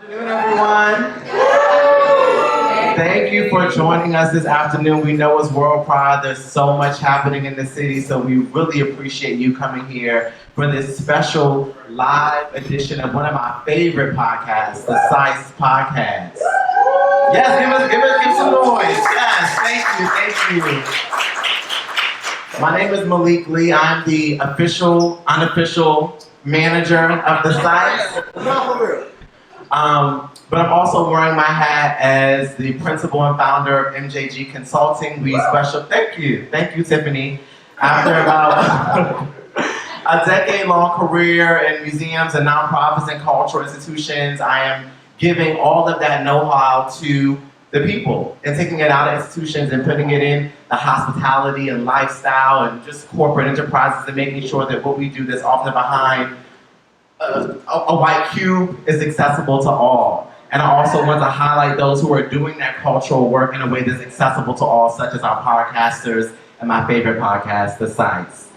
Good afternoon, everyone. Thank you for joining us this afternoon. We know it's World Pride. There's so much happening in the city, so we really appreciate you coming here for this special live edition of one of my favorite podcasts, the Psyce podcast. Yes, give some noise. Yes, thank you. My name is Malik Lee. I'm the unofficial manager of the Psyce. But I'm also wearing my hat as the principal and founder of MJG Consulting. Thank you, Tiffany. After about a decade-long career in museums and nonprofits and cultural institutions, I am giving all of that know-how to the people and taking it out of institutions and putting it in the hospitality and lifestyle and just corporate enterprises and making sure that what we do that's often behind a white cube is accessible to all. And I also want to highlight those who are doing that cultural work in a way that's accessible to all, such as our podcasters and my favorite podcast, The Psyce.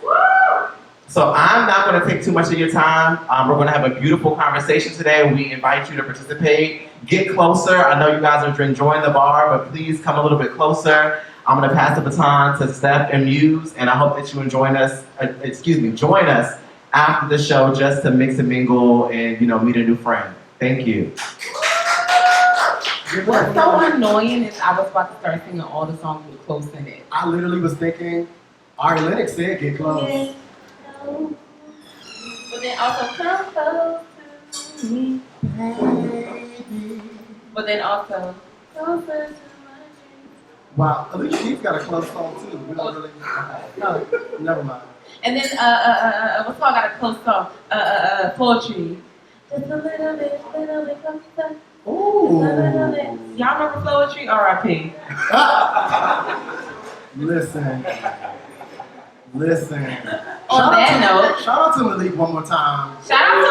So I'm not going to take too much of your time. We're going to have a beautiful conversation today. We invite you to participate. Get closer. I know you guys are enjoying the bar, but please come a little bit closer. I'm going to pass the baton to Steph and Muse, and I hope that you join us after the show just to mix and mingle and meet a new friend. Thank you. What's so annoying is I was about to start singing all the songs with close in it. I literally was thinking, Ari Lennox said get close. Yeah. But then also come close to me, baby. But then also closer to my dreams. Wow, Alicia Keys got a close song too. We don't really. No, never mind. And then what's called got a close song? Poetry. Just a little bit closer. Ooh. Y'all remember Poetry? R.I.P. Listen. On that note, shout out to Malik one more time. Shout out to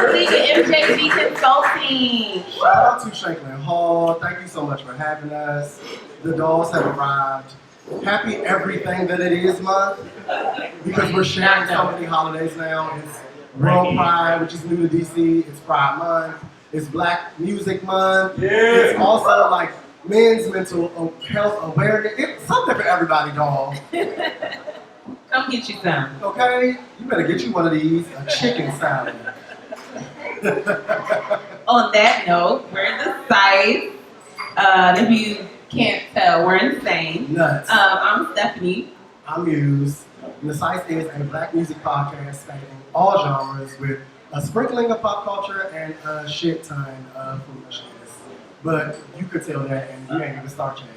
Malik and MJG Consulting. Shout out to Shanklin Hall. Thank you so much for having us. The dolls have arrived. Happy everything that it is month, because we're sharing so many holidays now. It's World Pride, which is new to DC. It's Pride Month. It's Black Music Month. Yeah. It's also like men's mental health awareness. It's something for everybody, doll. Come get you some. Okay? You better get you one of these, a chicken salad. On that note, we're the Psyce. If you can't tell, we're insane. Nuts. I'm Stephanie. I'm Muse. And the Psyce is a Black music podcast spanning all genres with a sprinkling of pop culture and a shit ton of foolishness. But you could tell that, and you ain't even start yet.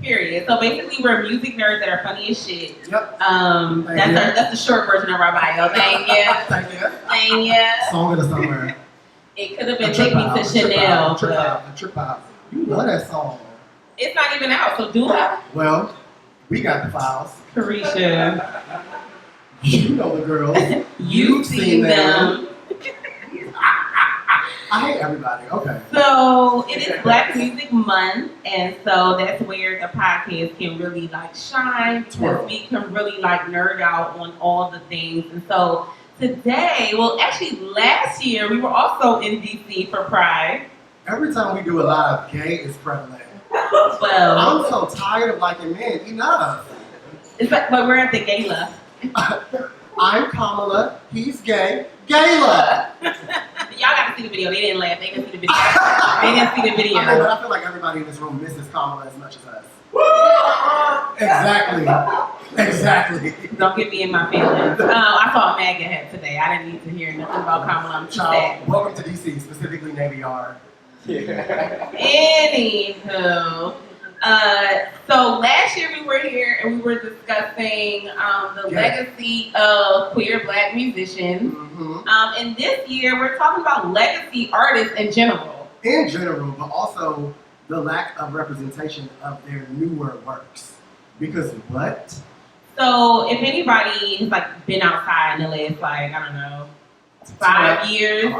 Period. So basically, we're music nerds that are funny as shit. Yep. That's the short version of our bio. Thank you. Thank you. Song of the summer. It could have been Take Me to Chanel. Trip out. You love that song. It's not even out, so do it. Well, we got the files. Carisha. You know the girls. You've seen them. I hate everybody. Okay. So it is Black Music Month, and so that's where the podcast can really shine, because we can really nerd out on all the things. And so today, well, actually last year we were also in DC for Pride. Every time we do a live, gay is prevalent. Well, I'm so tired of liking men. Enough. But we're at the gala. I'm Kamala. He's gay. Gala. Y'all got to see the video. They didn't laugh. They didn't see the video. They didn't see the video. Okay, but I feel like everybody in this room misses Kamala as much as us. Exactly. Don't get me in my feelings. I saw a MAGA hat today. I didn't need to hear nothing about Kamala. I'm too sad. Welcome to DC, specifically Navy Yard. Anywho, so last year we were here and we were discussing the legacy of queer Black musicians. Mm-hmm. And this year we're talking about legacy artists in general. In general, but also the lack of representation of their newer works. Because what? So if anybody has been outside in the last I don't know, 5 years,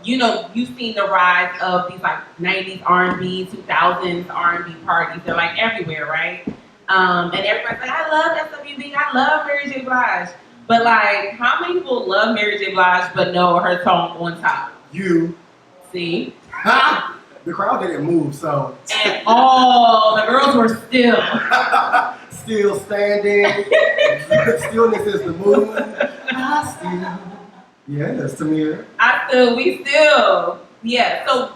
you've seen the rise of these 90s R&B, 2000s R&B parties. They're everywhere, right? And everybody's I love SWB, I love Mary J. Blige. But how many people love Mary J. Blige but know her song On Top? You See? The crowd didn't move, so. And all the girls were still. Still standing. Stillness is the move. I still. Yes, Tamir. We still. Yeah, so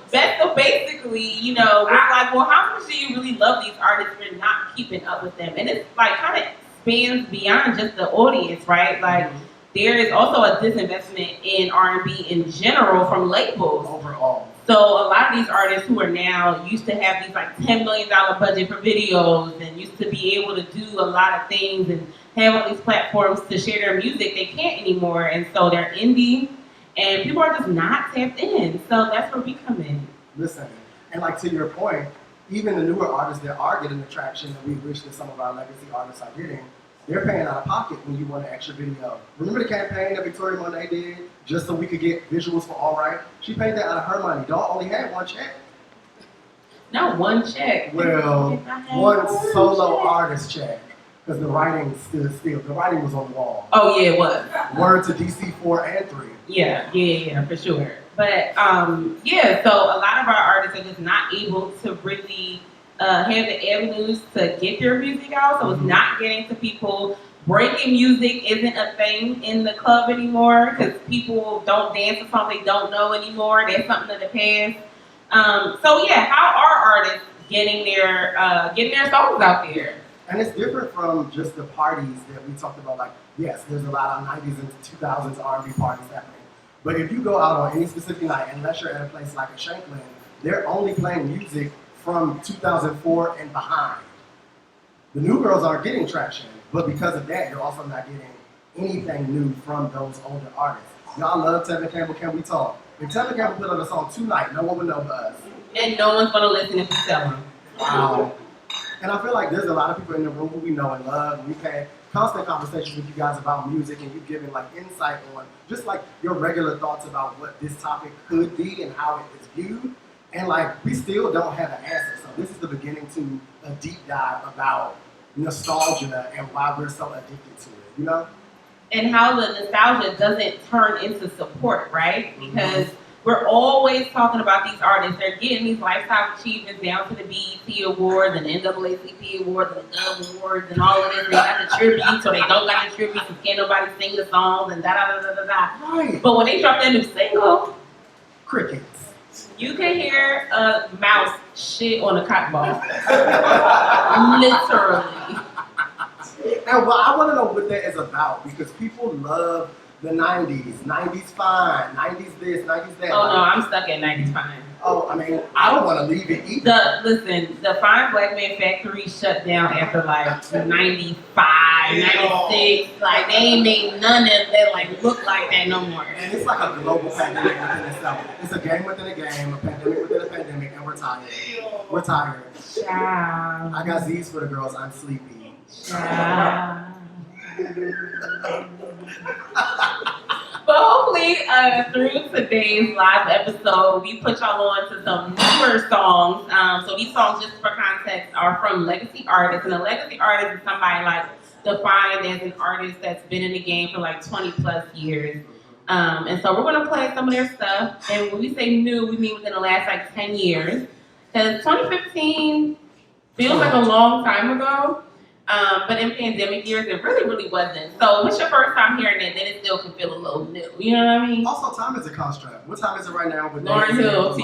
basically, you know, we're like, well, how much do you really love these artists for not keeping up with them? And it's like kind of spans beyond just the audience, right? Like, there is also a disinvestment in R&B in general from labels. Overall. So a lot of these artists who are now used to have these like $10 million budget for videos and used to be able to do a lot of things and have all these platforms to share their music, they can't anymore. And so they're indie and people are just not tapped in. So that's where we come in. Listen, and like to your point, even the newer artists that are getting the traction that we wish that some of our legacy artists are getting, they're paying out of pocket when you want an extra video. Remember the campaign that Victoria Monet did just so we could get visuals for All Right? She paid that out of her money. Dawn only had one check. Not one check. Well, one solo artist check. Because the writing the writing was on the wall. Oh yeah, it was. Word to DC 4 and 3. Yeah, for sure. But yeah, so a lot of our artists are just not able to really have the avenues to get their music out, so it's not getting to people. Breaking music isn't a thing in the club anymore because people don't dance to something they don't know anymore. That's something of the past. So yeah, how are artists getting their songs out there? And it's different from just the parties that we talked about. Like, yes, there's a lot of 90s and 2000s R&B parties happening. But if you go out on any specific night, unless you're at a place like a Shanklin, they're only playing music from 2004 and behind. The new girls aren't getting traction, but because of that, you're also not getting anything new from those older artists. Y'all love Tevin Campbell, Can We Talk? If Tevin Campbell put on a song tonight, no one would know but us. And no one's gonna listen if you tell them. Wow. And I feel like there's a lot of people in the room who we know and love, and we've had constant conversations with you guys about music, and you've given like insight on just like your regular thoughts about what this topic could be and how it is viewed. And like, we still don't have an answer. So this is the beginning to a deep dive about nostalgia and why we're so addicted to it, you know? And how the nostalgia doesn't turn into support, right? Because we're always talking about these artists. They're getting these lifetime achievements down to the BET Awards and the NAACP Awards and the Dove Awards and all of this. They got the tributes or they don't got the tributes and can't nobody sing the songs and da-da-da-da-da-da. Right. But when they drop that new single, Crickets. you can hear a mouse shit on a cotton ball. Literally. And well, I want to know what that is about because people love the 90s. 90s fine, 90s this, 90s that. Oh no, I'm stuck at 90s fine. Oh, I mean, I don't want to leave it either. The Fine Black Man Factory shut down after like 95, 96. Like they ain't made none of that like look like that no more. And it's like a global pandemic within itself. It's a game within a game, a pandemic within a pandemic, and we're tired. We're tired. Child. I got Z's for the girls. I'm sleepy. Child. But hopefully, through today's live episode, we put y'all on to some newer songs. So these songs, just for context, are from legacy artists. And a legacy artist is somebody like defined as an artist that's been in the game for like 20 plus years. And so we're gonna play some of their stuff. And when we say new, we mean within the last like 10 years. Because 2015 feels like a long time ago. But in pandemic years, it really, really wasn't. So what's your first time hearing it, then it still can feel a little new. You know what I mean? Also, time is a construct. What time is it right now? With Lauryn Hill,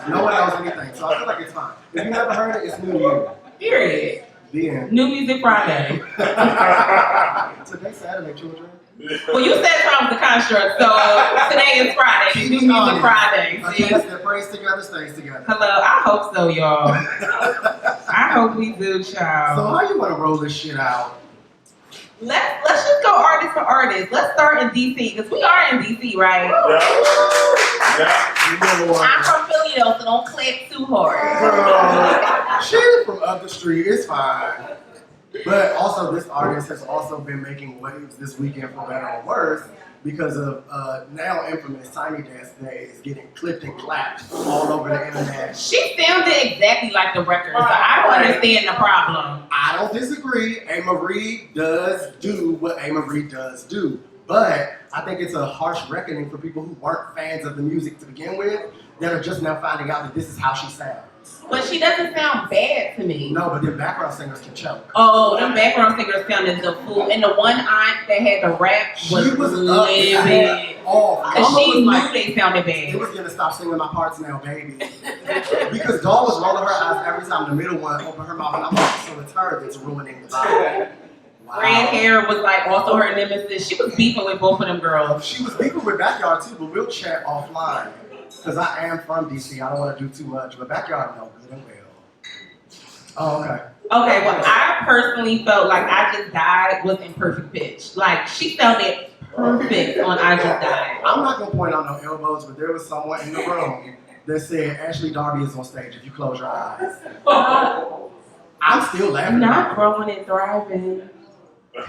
no one knows anything, so I feel like it's fine. If you never heard it, it's new to you. Period. The end. New Music Friday. Today's Saturday, children. Well, you said time was a construct, so today is Friday. New Music Friday. A See? case that prays together stays together. Hello, I hope so, y'all. I hope we do, child. So how you want to roll this shit out? Let's just go artist for artist. Let's start in DC, because we are in DC, right? Yeah. I'm from Philly though, so don't clap too hard. Girl, shit from up the street, it's fine. But also, this artist has also been making waves this weekend, for better or worse, because of now infamous Tiny Desk that is getting clipped and clapped all over the internet. She sounded exactly like the record, so I don't understand the problem. I don't disagree. A. Marie does do what A. Marie does do. But I think it's a harsh reckoning for people who weren't fans of the music to begin with, that are just now finding out that this is how she sounds. But she doesn't sound bad to me. No, but then background singers can choke. Oh, them background singers sounded the fool. And the one aunt that had the rap was livid. Because she knew they sounded bad. It was gonna stop singing my parts now, baby. Because Dawn was rolling her eyes every time the middle one opened her mouth, and I'm like, so it's her that's ruining the vibe. Wow. Red hair was like also her nemesis. She was beefing with both of them girls. She was beefing with Backyard too, but we'll chat offline. Because I am from DC, I don't want to do too much, but Backyard know good and well. Oh, okay. Okay, well, I personally felt like I Just Died was in perfect pitch. Like, she sounded perfect on I Just Died. I'm not going to point out no elbows, but there was someone in the room that said Ashley Darby is on stage if you close your eyes. I'm still laughing. Not growing and thriving.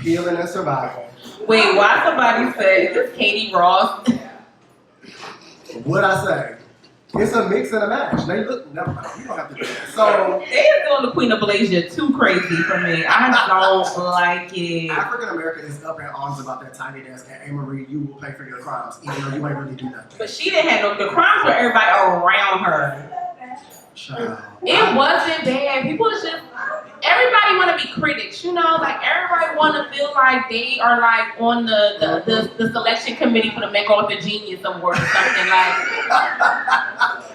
Healing and surviving. Wait, why somebody said, is this Katie Ross? What'd I say? It's a mix and a match. They look, never mind. We don't have to do that. So, they are doing the Queen of Malaysia too crazy for me. I don't like it. African America is up in arms about that tiny desk, and A-Marie, you will pay for your crimes, even though you ain't really do nothing. But she didn't have the crimes were everybody around her. Child. It wasn't bad. People was just, everybody want to be critics, you know? Like, everybody want to feel like they are, like, on the selection committee for the MacArthur Genius Award or something, like.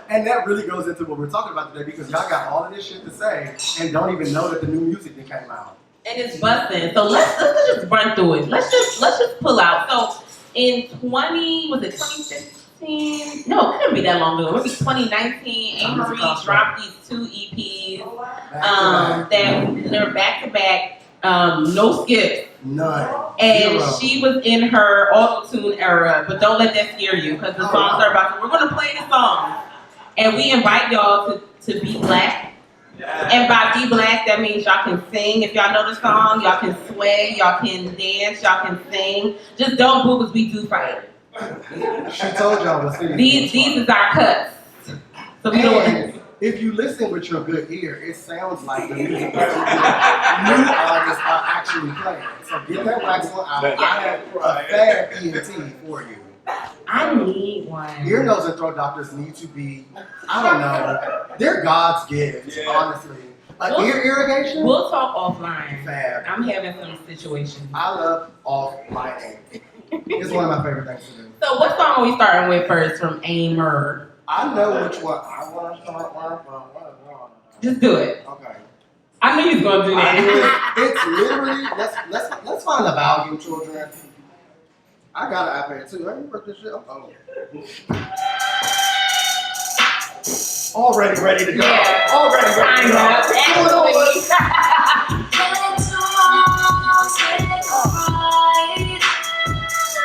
And that really goes into what we're talking about today, because y'all got all of this shit to say and don't even know that the new music that came out. And it's busting. So let's just run through it. Let's just pull out. So in 2015? No, it couldn't be that long ago. It would be 2019. A-Marie dropped these 2 EPs that they're back to back, no skips. None. And Zero. she was in her auto-tune era, but don't let that scare you, because the songs are about to, we're gonna play the songs. And we invite y'all to be black. And by be black, that means y'all can sing. If y'all know the song, y'all can sway, y'all can dance, y'all can sing. Just don't boo, because we do fight. She told y'all what's in These is our cuts. So we don't. If you listen with your good ear, it sounds like the music that new artists are actually playing. So get that wax on out. I have a fab ENT for you. I need one. Ear, nose, and throat doctors need to be, I don't know, they're God's gift, honestly. Ear irrigation? We'll talk offline. Fab. I'm having some situations. I love offlining. It's one of my favorite things to do. So what song are we starting with first from A-Marie? I know which one I want to start with. Just do it. Okay. I knew you was gonna do that. It's literally, let's find the volume, children. I got an iPad too. Let me work this shit. Oh. Already ready to go. Yeah. Already ready to go.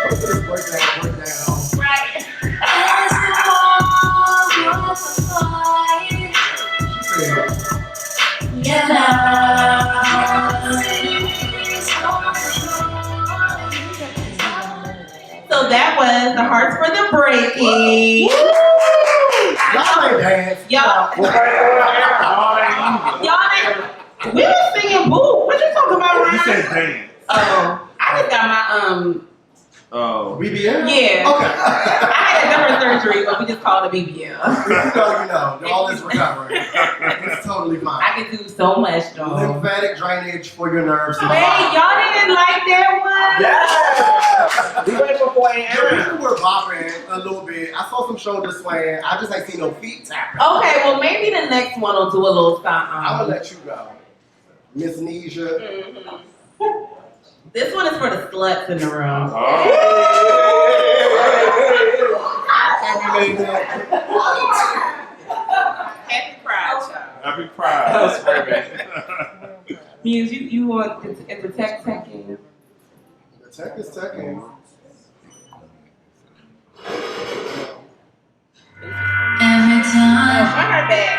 What's this breakdown? Right. So that was The Hearts for the Breaking. Y'all ain't dance. Y'all ain't. We were singing boo. What you talking about, Ryan? You said dance. Oh, I just got my Oh. BBL? Yeah. Okay. I had a different surgery, but we just called it BBL. If you know. All is recovering. It's totally fine. I can do so much, though. Lymphatic drainage for your nerves. Wait, y'all didn't like that one? Yes! We went before people were bopping a little bit. I saw some shoulders swaying. I just ain't seen no feet tapping. Okay, well maybe the next one will do a little something. I'm gonna let you go. Miss Nesia. Mm-hmm. This one is for the sluts in the room. Happy Pride, child. Happy Pride. That was perfect. Muse, you want the tech in? The tech is teching. Every time Run her back.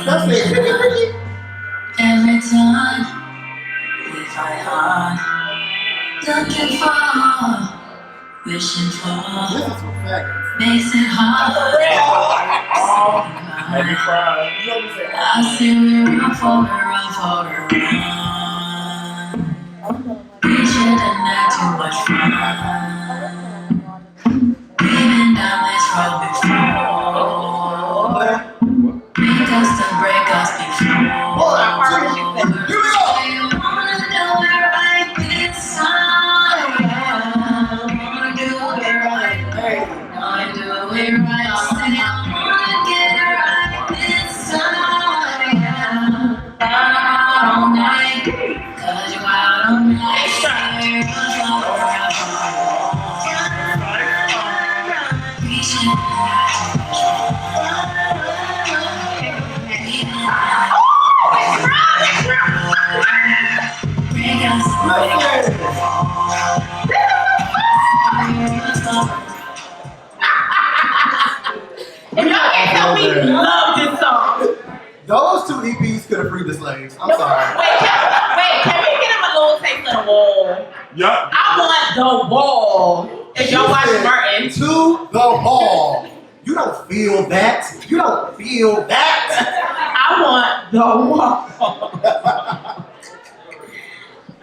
That's it. every time we fight hard, looking for, wishing This for, is for faggots. makes it hard. Happy Pride. You know what I'm saying? I see we run for, we run for, we run. We shouldn't have too much fun. We've been down this road before. Make us to break us before. Here we go. You wanna do it right this time. Wanna do it right. Wanna do it right. Say I wanna get it right this time. Out all night, 'cause you out all night. If y'all can't tell me, love this song. Those two EPs could have freed the slaves. I'm sorry. Wait, can we get him a little taste of the wall? Yup. I want the wall. If y'all watch Martin. To the ball. You don't feel that. You don't feel that. I want the wall.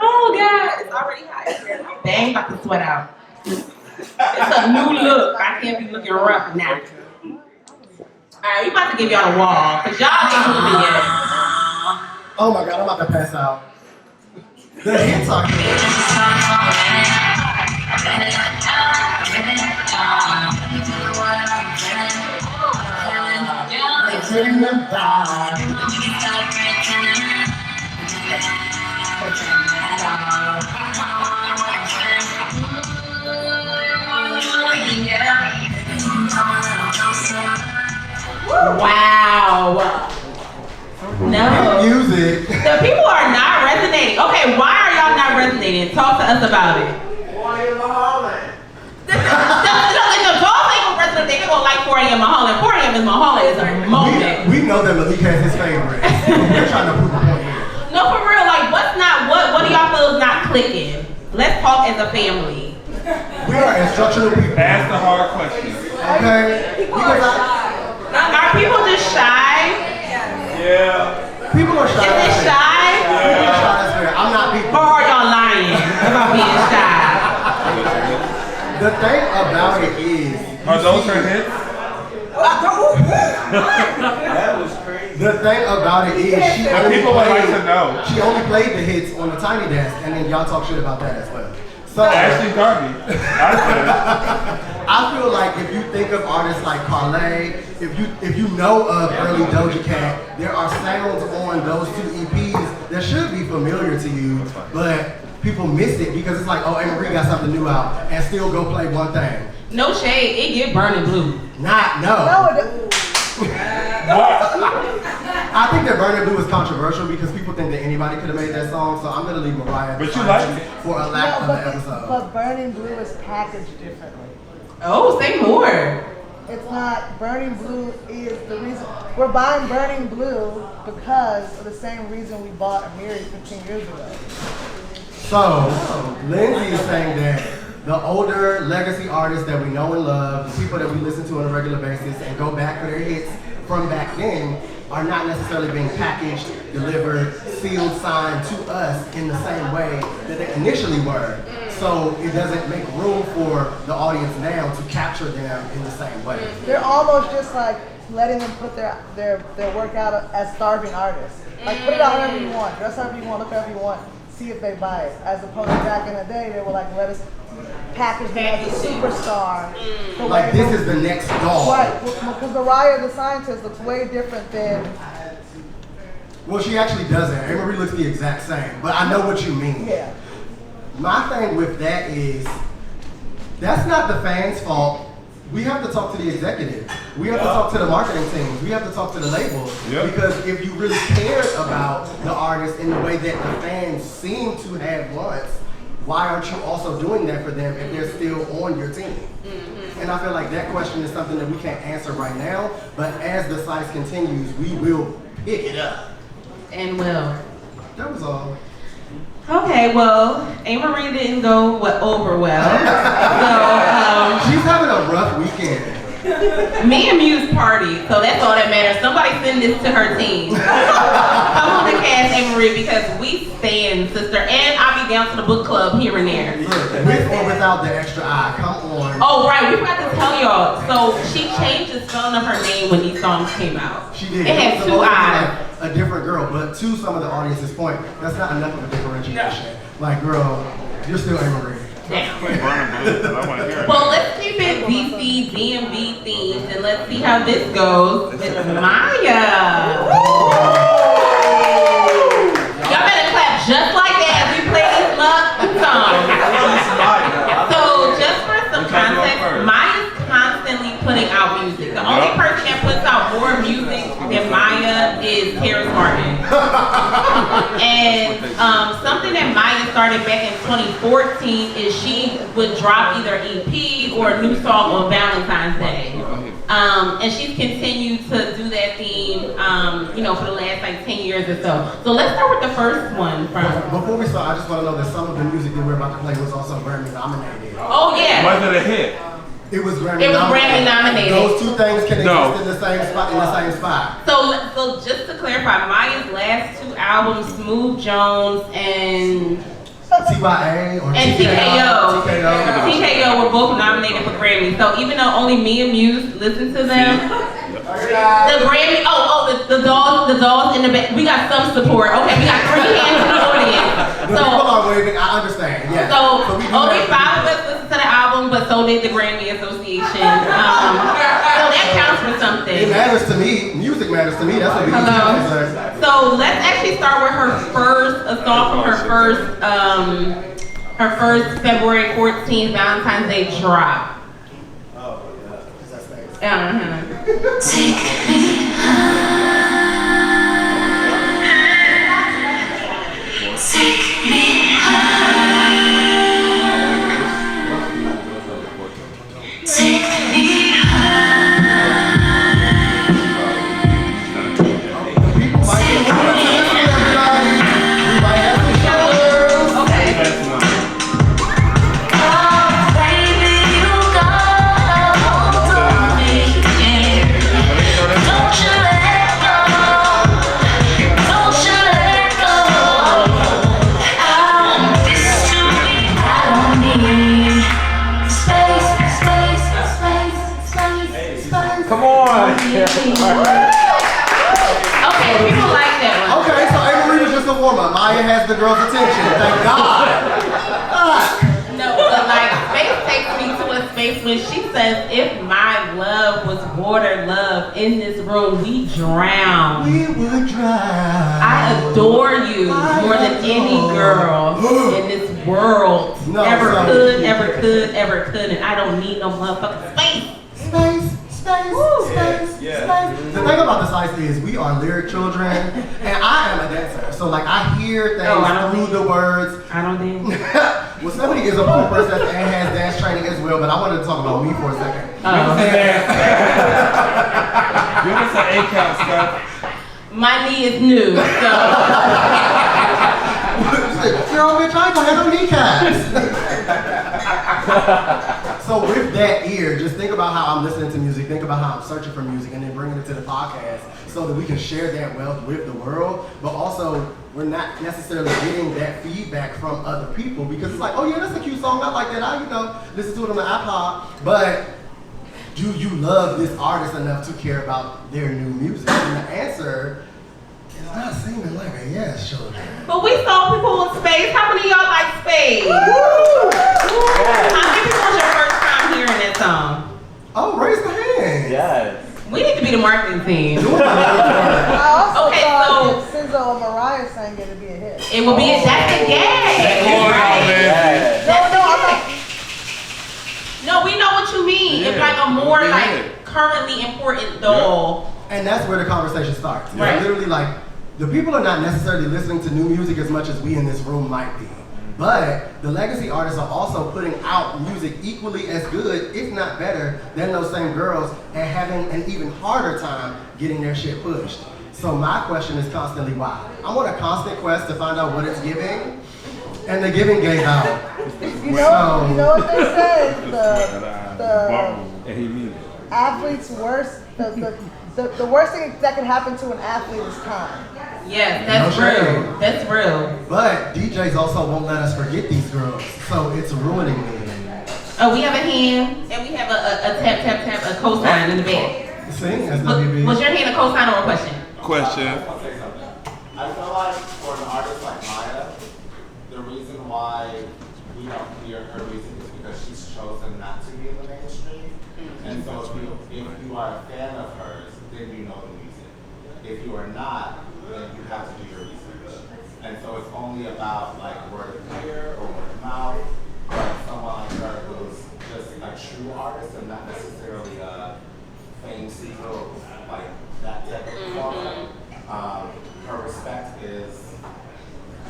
Oh God, it's already hot here. Dang, about to sweat out. It's a new look. I can't be looking rough now. Alright, we about to give y'all a wall, cause y'all ain't moving yet. Oh my God, I'm about to pass out. The hits are here. Wow. No. Music. The people are not resonating. Okay, why are y'all not resonating? Talk to us about it. Why in the Holland? The dolls ain't gonna resonate. They gonna like 4 a.m. Mulholland. 4 a.m. in Mulholland is a moment. We know that Malik has his favorites. We're trying to prove a point here. No, for real. Like, what do y'all feel is not clicking? Let's talk as a family. We are instructional people. Ask the hard questions. Okay? Because Are people just shy? Yeah. people are shy. Is it shy? People are shy as fair. I'm not people. Or are y'all lying about being shy? The thing about it is. Are those her hits? The thing about it is she And only people would like played, to know. she only played the hits on the Tiny Desk, and then y'all talk shit about that as well. So Ashley Darby. I I feel like if you think of artists like Parlay, if you know of early Doja Cat, there are sounds on those two EPs that should be familiar to you, but people miss it because it's like, oh, Marie got something new out, and still go play one thing. No shade. It get burning blue. No. what? I think that Burning Blue is controversial because people think that anybody could have made that song, so I'm gonna leave Mariah But you like it. for a lack of an episode. But Burning Blue is packaged differently. Oh, say more. It's not, Burning Blue is the reason, we're buying Burning Blue because of the same reason we bought Amiri 15 years ago. So, Lindsay is saying that the older legacy artists that we know and love, the people that we listen to on a regular basis and go back for their hits from back then, are not necessarily being packaged, delivered, sealed, signed to us in the same way that they initially were. So it doesn't make room for the audience now to capture them in the same way. They're almost just like letting them put their work out as starving artists. Like put it out however you want, dress however you want, look however you want, see if they buy it. As opposed to back in the day, they were like, let us package them as a superstar. Like this is the next doll. Right, because Mariah the Scientist looks way different than. Well, she actually doesn't. Emery looks the exact same, but I know what you mean. Yeah. My thing with that is, that's not the fans' fault. We have to talk to the executive. We have to talk to the marketing teams. We have to talk to the labels. Yep. Because if you really cared about the artist in the way that the fans seem to have once, why aren't you also doing that for them if they're still on your team? Mm-hmm. And I feel like that question is something that we can't answer right now, but as the Psyce continues, we will pick it up. And will. That was all. Okay, well, Marie didn't go over well. So, She's having a rough weekend. Me and Muse party, so that's all that matters. Somebody send this to her team. Come on the cast, Avery, because we stand, sister. And I'll be down to the book club here and there. Look, with or without the extra I, come on. Oh, right, we forgot to tell y'all. So she changed the spelling of her name when these songs came out. She did. It had was 2 supposed to be eyes. like a different girl, but to some of the audience's point, that's not enough of a differentiation. Like, girl, you're still Avery. Damn. Burn a Blue, 'cause I want to hear it. Well, let's keep it DC, DMV themed, and let's see how this goes with Maya. Y'all better clap just like that as we play this love song. So, just for some context, Maya's constantly putting out music. The only person that puts out more music than Maya is Terrace Martin. And something that Maya started back in 2014 is she would drop either EP or a new song on Valentine's Day. And she's continued to do that theme, for the last like 10 years or so. So let's start with the first one from. Before we start, I just want to know that some of the music that we're about to play was also Grammy nominated. Oh yeah. Was it a hit? It was Grammy It was nominated. Grammy nominated. Those two things can No. exist in the same spot. In the same spot. So just to clarify, Maya's last 2 albums, Smooth Jones and TYA or TKO. TKO. TKO were both nominated for Grammy. So even though only me and Muse listen to them, the Grammy. The dolls in the back. We got some support. Okay, we got 3 hands in the audience. The people are waving. I understand. Yeah. So we do only have 5 of us listen to the album, but so did the Grammy Association. So that counts for something. It matters to me. Music matters to me. That's what we do. So let's actually start with a song from her first February 14th Valentine's Day drop. Oh yeah. Take me Okay, people like that one. Okay, so Avery was just a warm-up. Maya has the girl's attention. Thank God. No, but like Space takes me to a space when she says, if my love was water love in this room, we drown. We would drown. I adore you more than any girl in this world ever could, and I don't need no motherfucking space. Space. The thing about the Psyce is we are lyric children, and I am a dancer. So like I hear things through the words. I don't dance. Well, somebody is a cool person and has dance training as well, but I wanted to talk about me for a second. Give us an A-count stuff. My knee is new, so. Girl, bitch, I ain't gonna have no kneecaps. So with that ear, just think about how I'm listening to music, think about how I'm searching for music, and then bringing it to the podcast so that we can share that wealth with the world, but also we're not necessarily getting that feedback from other people because it's like, oh yeah, that's a cute song, I like that, I listen to it on the iPod, but do you love this artist enough to care about their new music? And the answer is not seeming like a yes, children. But we saw people with Space. How many of y'all like Space? How many people was your first time hearing that song? Oh, raise the hand. Yes. We need to be the marketing team. I also Okay, thought so- if SZA or Mariah sang it, it'd be a hit. It will be that's the gag. Yes. No, I'm not. No, we know what you mean. It's like a more like currently important doll. And that's where the conversation starts. It's Right. literally like, the people are not necessarily listening to new music as much as we in this room might be. But the legacy artists are also putting out music equally as good, if not better, than those same girls and having an even harder time getting their shit pushed. So my question is constantly why? I'm on a constant quest to find out what it's giving, and the giving gave out. You know what they say? And he means it. athlete's worst, the worst thing that can happen to an athlete is time. Yes, that's No shame. real. That's real. But DJs also won't let us forget these girls, so it's ruining me. Oh, we have a hand and we have a tap, a cosign in the back. Sing, SWB. Was your hand a cosign or a question? Question. I feel like for an artist like Maya, the reason why we don't hear her music is because she's chosen not to be in the mainstream. And so if you are a fan of hers, then you know the music. If you are not, then you have to do your research. And so it's only about like word of ear or word of mouth. But someone like her who's just a true artist and not necessarily a fame seeker or like that type of performer. Her respect is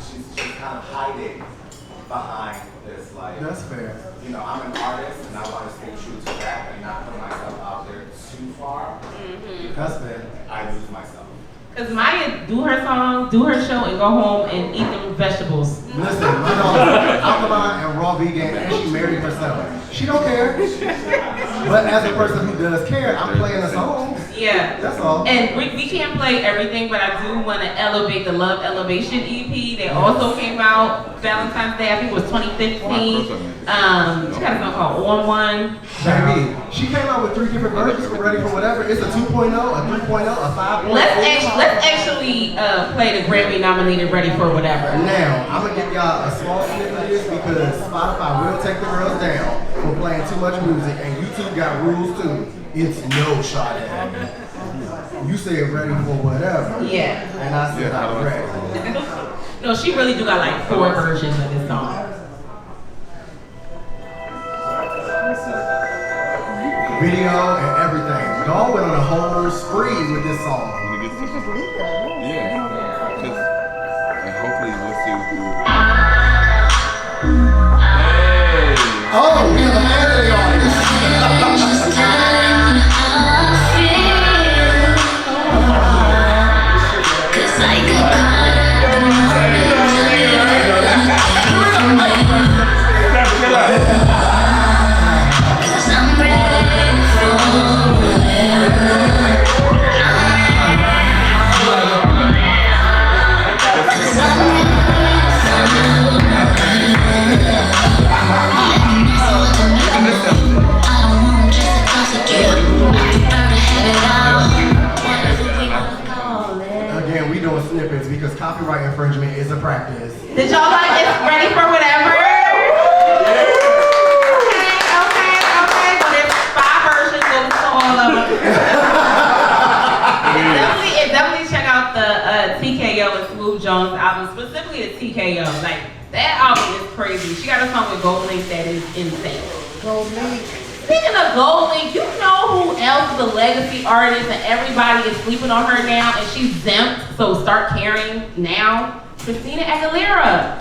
she's just kind of hiding behind this like. That's fair. You know, I'm an artist and I want to stay true to that and not put myself out there too far. That's fair. I lose myself. Cause Maya do her song, do her show, and go home and eat them vegetables. Listen, my daughter, alkaline and raw vegan, and she married herself. She don't care. But as a person who does care, I'm playing the songs. Yeah. That's all. And we can't play everything, but I do want to elevate the Love Elevation EP that also came out Valentine's Day. I think it was 2015. She got a song called On One. Baby, she came out with 3 different versions for Ready for Whatever. It's a 2.0, a 3.0, a 5.0. Let's actually play the Grammy nominated Ready for Whatever. Now, I'm gonna give y'all a small snippet of this because Spotify will take the girls down for playing too much music, and YouTube got rules too. It's no shot at me. You said ready for whatever. Yeah. And I said I'm ready. No, she really do got like 4 versions of this song. Video and everything. Dog went on a whole spree with this song. When it gets You to, just leave that. yeah, because and hopefully we'll see who. Hey. Oh, we have a man in the audience. Again, we doing snippets because copyright infringement is a practice. Did y'all like this Ready for Whatever? Okay. Well, there's 5 versions, so listen to all of them. definitely check out the TKO and Smooth Jones album, specifically the TKO. Like, that album is crazy. She got a song with Gold Link that is insane. Gold Link. Speaking of Gold Link, you know who else is a legacy artist and everybody is sleeping on her now and she's exempt, so start caring now? Christina Aguilera.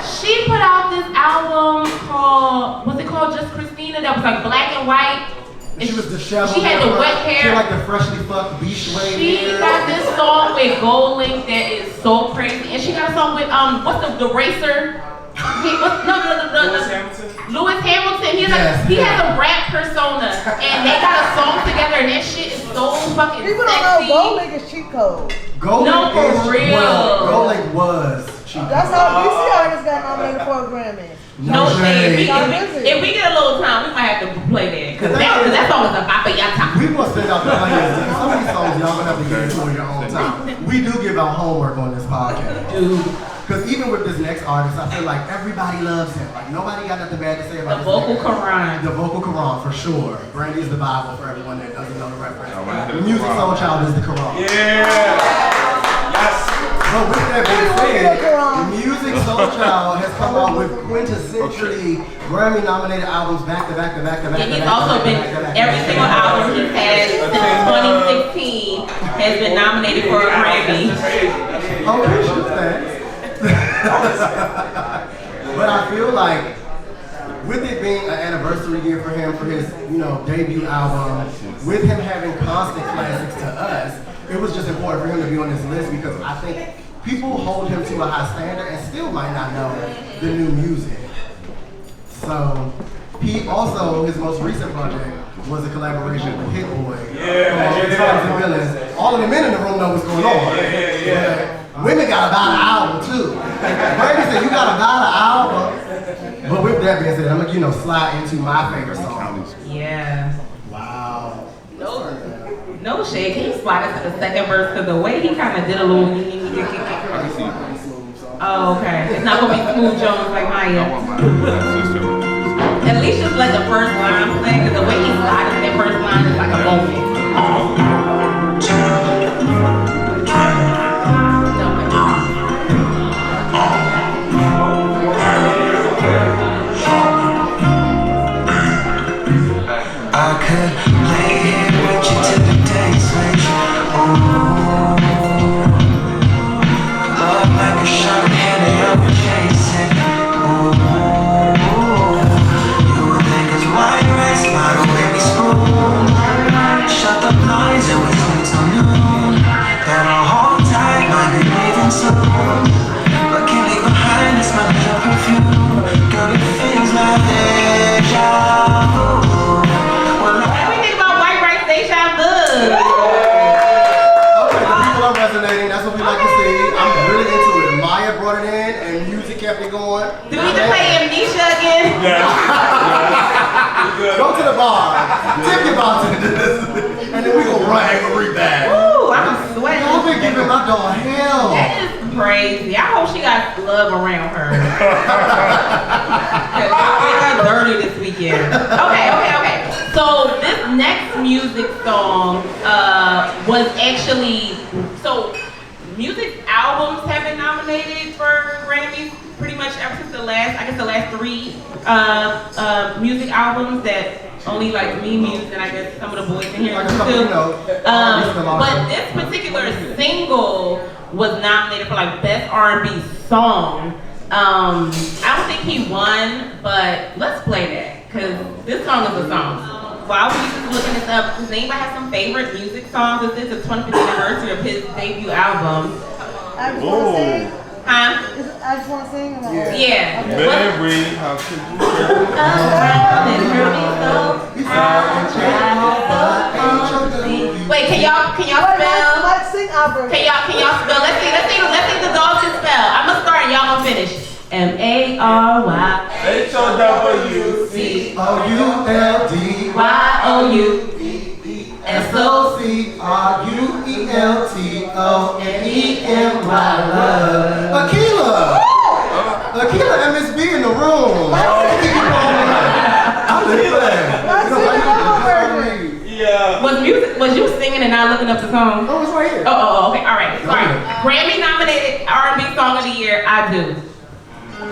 She put out this album called, what's it called? Just Christina, that was like black and white. She was disheveled. She had the wet hair. She had like the freshly fucked beach wave She hair. got this song with Gold Link that is so crazy. And she got a song with, what's the racer? Lewis Hamilton. He has a rap persona, and they got a song together, and that shit is so fucking People don't sexy. know Gold Link is cheat code. Gold for Link is real. Well, Gold Link was cheap. That's how DC artists got nominated for a Grammy. No shade. shade. If we get a little time, we might have to play that, cause that song is a bop yata. We will send out the playlists. Some of these songs y'all gonna have to get into on your own time. We do give out homework on this podcast. Dude, Because even with this next artist, I feel like everybody loves him. Like nobody got nothing bad to say about the this vocal nigga. Quran. The vocal Quran, for sure. Brandy is the Bible for everyone that doesn't know the reference. I wanna hear The the Music Quran. Soul Child is the Quran. Yes. But with that Who being wants the said, Quran? the Music Soul Child has come out with quintessentially Grammy-nominated albums back to back to back to back. And he's also been, every single album he's had since 2016 has been nominated for a Grammy. Oh, shoot that. But I feel like with it being an anniversary year for him for his, debut album, with him having constant classics to us, it was just important for him to be on this list because I think people hold him to a high standard and still might not know the new music. So He also, his most recent project was a collaboration with Hit Boy. And Villains. All of the men in the room know what's going on. But women got about an album too. Brandy said, you got about an album. But with that being said, I'm gonna, slide into my favorite song. Yeah. Wow. No shade. Can you slide into the second verse? Because the way he kind of did a little. I can see it. Oh, okay. It's not gonna be Smooth Jones like I Maya. want my sister. At least just let the first line play, because the way he slides in that first line is like a moment. I could lay here with you till the day switch. Love like a shot of Henny over chasing. You would think it's white rice, bottle baby spoon. Shut the blinds and we sleep till noon. That I'll hold tight, might be leaving soon. But can't leave behind the smell of your perfume. Girl, it feels like deja vu. What do we think about white rice deja vu? Okay, the people are resonating. That's what we like to see. I'm really into it. Maya brought it in, and music kept it going. Do we need to play Amnesia again? Go to the bar, tip your bartenders, and then we gonna run every bag. Ooh, I'm sweating. Y'all been giving my dog hell. That is crazy. I hope she got love around her. Cause I got dirty this weekend. Okay. So this next music song was actually music albums have been nominated for Grammys pretty much ever since the last 3 music albums that only like me, Muse, and I guess some of the boys in here too. But this particular single was nominated for like best R&B song. I don't think he won, but let's play that because this song is a song. While we just looking this up, does anybody have some favorite music songs? This is the 25th anniversary of his debut album. I just want to sing. Huh? I just want to sing. Yeah. Mary, how could you? Wait, can y'all spell? Somebody sing opera. Can y'all spell? Let's see the dogs can spell. I'm gonna start and y'all gonna finish. MARYUCOULTRUENEMY. Akila MSB in the room. I'm Was you singing and not looking up the song? Oh, it's right here. Oh, okay, all right. Sorry. Grammy nominated R&B Song of the Year. I do.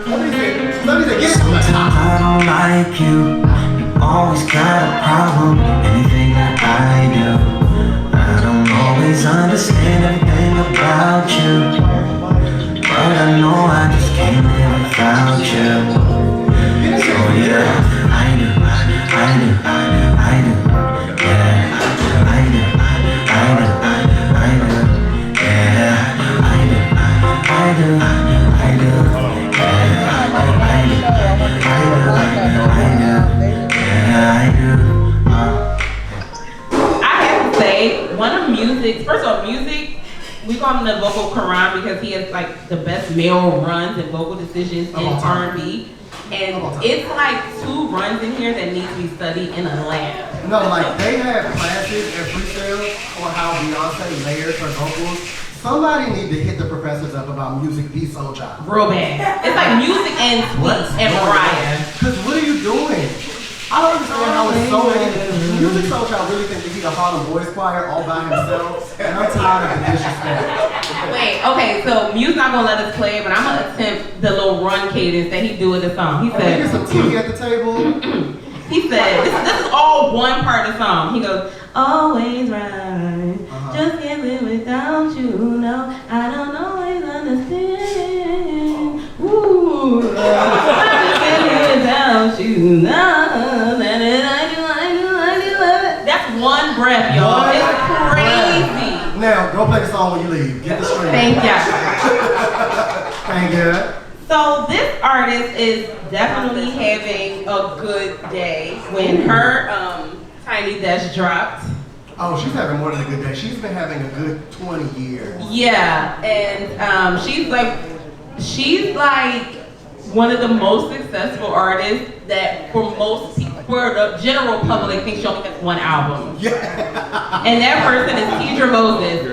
Let me say, get it from the top. I don't like you. You always got a problem. Anything that I do, I don't always understand everything about you. But I know I just can't live without you. So yeah, I do. Yeah, I do. First of all, music, we call him the vocal Quran because he has like the best male runs and vocal decisions in R&B. And it's like 2 runs in here that need to be studied in a lab. No, like they have classes and freestyles on how Beyonce layers her vocals. Somebody need to hit the professors up about music be so job. Real bad. It's like music and Sweet and Mariah. Because what are you doing? I don't understand how it's so many. Music Soul Child really think that he's a Harlem Boys choir all by himself, and I'm tired of the disrespect. Wait, okay, so Muse not gonna let us play it, but I'm gonna attempt the little run cadence that he do with the song. He Can we get some said, tea at the table? he said, this is all one part of the song. He goes, always right, just can't live without you, no, I don't always understand. Ooh, I just can't live without you, no. That's one breath, y'all. It's crazy. Now, go play the song when you leave. Get the string. Thank you. Thank you. So this artist is definitely having a good day when her Tiny Desk dropped. Oh, she's having more than a good day. She's been having a good 20 years. Yeah, and she's like one of the most successful artists that for most people, for the general public, thinks she only has one album. Yeah. And that person is Tidra Moses.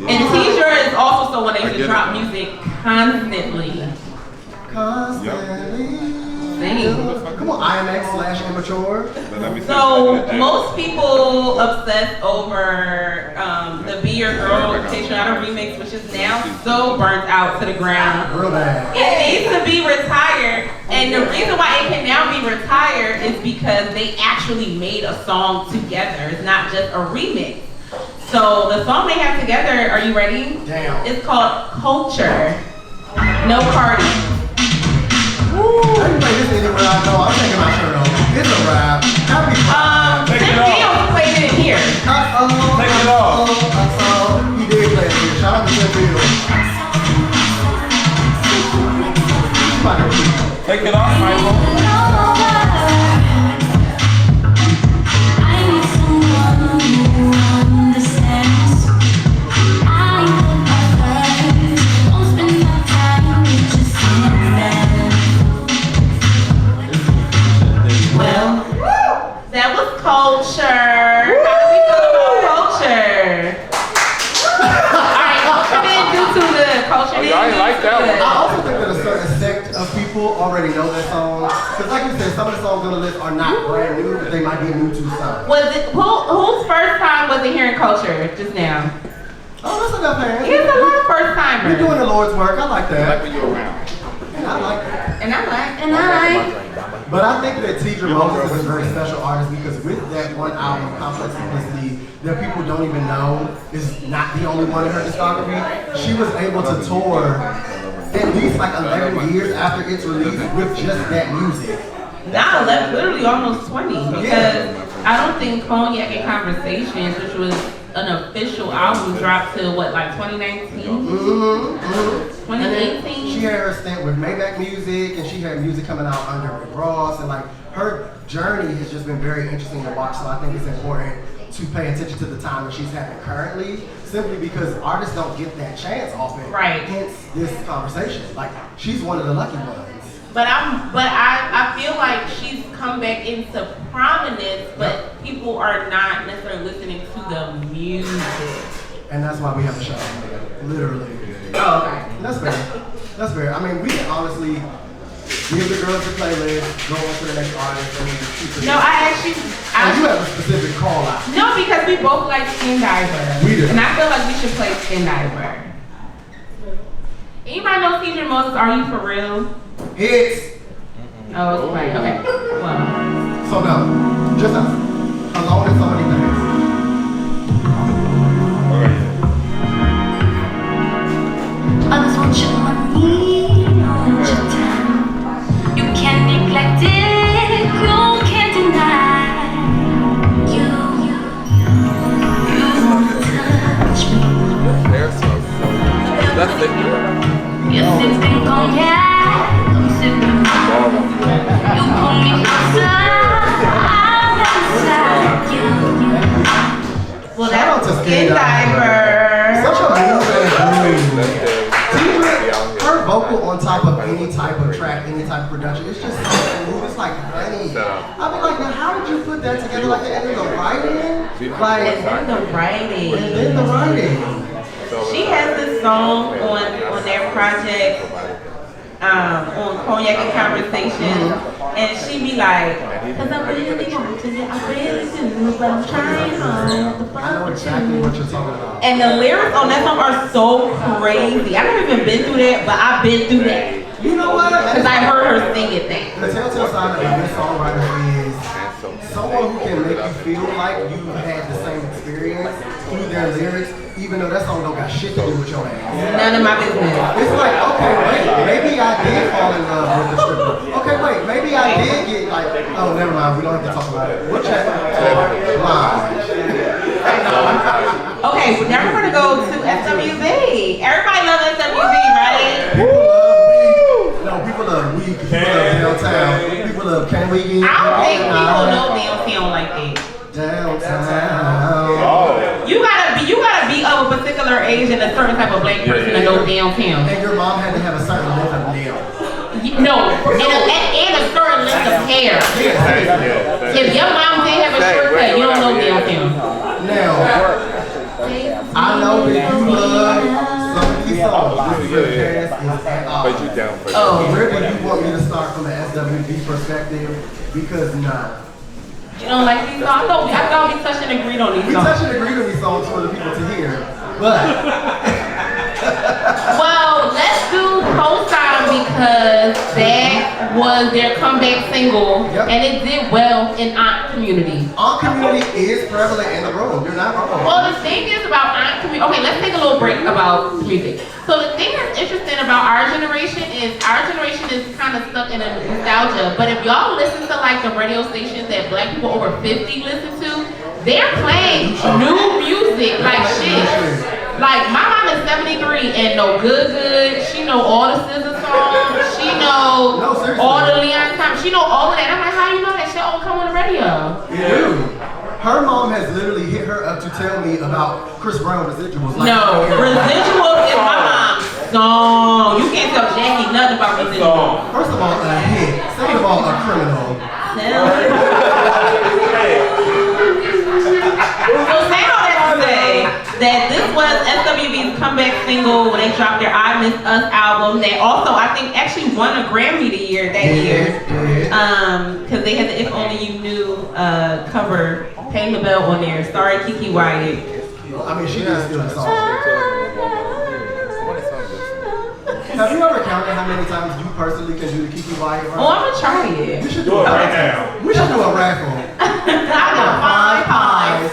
And Tidra is also someone that used to drop music constantly. Constantly. Sing. Come on, IMX/immature. So most people obsess over the Be Your Girl Patreon remix, which is now so burnt out to the ground. Real bad. It needs to be retired, and the reason why it can now be retired is because they actually made a song together. It's not just a remix. So the song they have together, are you ready? Damn. It's called Culture. No Cardi. I can play this anywhere I go. I'm taking my shirt off. It's a rap. Happy Tim Fields played it in here. Take it off. He did play it here. Shout out to Tim Fields. Take it off, Michael. That was Culture. How do we feel about Culture? Alright, Culture didn't do too good. Culture didn't I do like too that good. I also think that a certain sect of people already know that song. Because like you said, some of the songs on the list are not brand new, but they might be new to some. Was it whose first time was it hearing Culture just now? Oh, that's enough, man. Here's a lot of first timers. You're doing the Lord's work. I like I like that. when you're around. And I like that. And I. But I think that Tidra Moses is a very special artist because with that one album, Complex Simplicity, that people don't even know is not the only one in her discography. She was able to tour at least like 11 years after its release with just that music. Nah, literally almost 20 because I don't think Cognac and Conversations, which was an official album, dropped till what, like 2019? 2018? She had her stint with Maybach Music, and she had music coming out under Rick Ross, and like her journey has just been very interesting to watch. So I think it's important to pay attention to the time that she's having currently, simply because artists don't get that chance often. Right. Hence this conversation. Like she's one of the lucky ones. But I feel like she's come back into prominence, but people are not necessarily listening to the music. And that's why we have a show. Literally. Oh, okay. That's fair. That's fair. I mean, we can honestly give the girls the playlist, go on to the next artist, and keep it. No, you have a specific call out. No, because we both like Skin Diver. We do. And I feel like we should play Skin Diver. Anybody know Tidra Moses, Are You For Real? Hits. Oh, it's fine. Okay. Well. So no, just us. Alone in so many things. Others want your money, want your time. You can't neglect it, you can't deny. You touch me. That's it. You're sipping cognac, I'm sipping wine. You pull me closer, I'm inside you. Well, Shout out that's to Skin Diver. Such a move and a That's groove. Her vocal on top of any type of track, any type of production, it's just so smooth. It's like honey. I mean, like, now, how did you put that together? Like, and then the writing, like, And then the writing. and then the writing. She has this song on their project, on Cognac and Conversation, and she be like, cause I really want to, I really do, but I'm trying hard. I know exactly what you're talking about. And the lyrics on that song are so crazy. I've never even been through that, but I've been through that. You know what? Cause I heard her sing it there. The telltale sign of a good songwriter is someone who can make you feel like you had the same experience through their lyrics, even though that song don't got shit to do with your ass. None of my business. It's like, okay, wait, maybe I did fall in love with the stripper. Okay, wait, maybe I did get like, oh, never mind, we don't have to talk about it. We'll chat. Okay, so now we're gonna go to SWV. Everybody loves SWV, right? No, of Can We Get I don't think people Down? know downtown like that. Downtown. You gotta be of a particular age and a certain type of black person to know downtown. And your mom had to have a certain length of nail. No, and a certain length of hair. If your mom didn't have a short cut, you don't know downtown. Now, I know that you love some of these songs. This is But you down for Oh. Where do you want me to start from an SWV perspective? Because You don't like these songs? I thought we touched and agreed on these we songs. touch and agree on these songs for the people to hear, but Well, let's do Co-Sign because that was their comeback single, Yep. and it did well in aunt community. our community is prevalent in the room. You're not wrong. Well, the thing is about aunt community. Okay, let's take a little break about music. So the thing that's interesting about our generation is kind of stuck in a nostalgia. But if y'all listen to like the radio stations that black people over 50 listen to, they're playing new music like shit. Like my mom is 73 and know Good. She know all the SZA songs. She know No, seriously. all the Leon time. She know all of that. I'm like, how you know that shit all come on the radio? Dude, her mom has literally hit her up to tell me about Chris Brown residuals. Like, No, Residuals is my mom's song. You can't tell Jackie nothing about Residuals. First of all, a hit. Second of all, a criminal. So say all that to say that this was SWV's comeback single when they dropped their I Miss Us album that also I think actually won a Grammy that year. Because they had the If Only You Knew cover, Pay the Bell on there. Sorry Kiki Wyatt. I mean, she did steal the song. Have you ever counted how many times you personally can do the Kiki Wyatt version? Oh, I'm gonna try it. We should do it right now. We should do a raffle. I got 5 pies.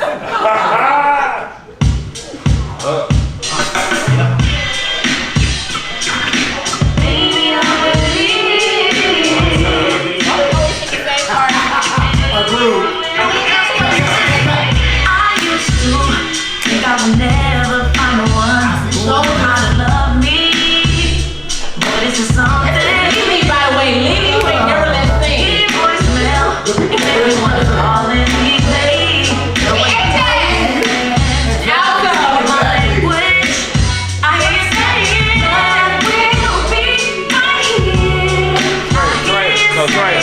I will never find the one who knows how to love me. But it's just something. Lily, by the way, Lily, who ain't never let sing. Voicemail. It makes me want to call and be late. Language. I hear you saying that we'll be right here. I hear you saying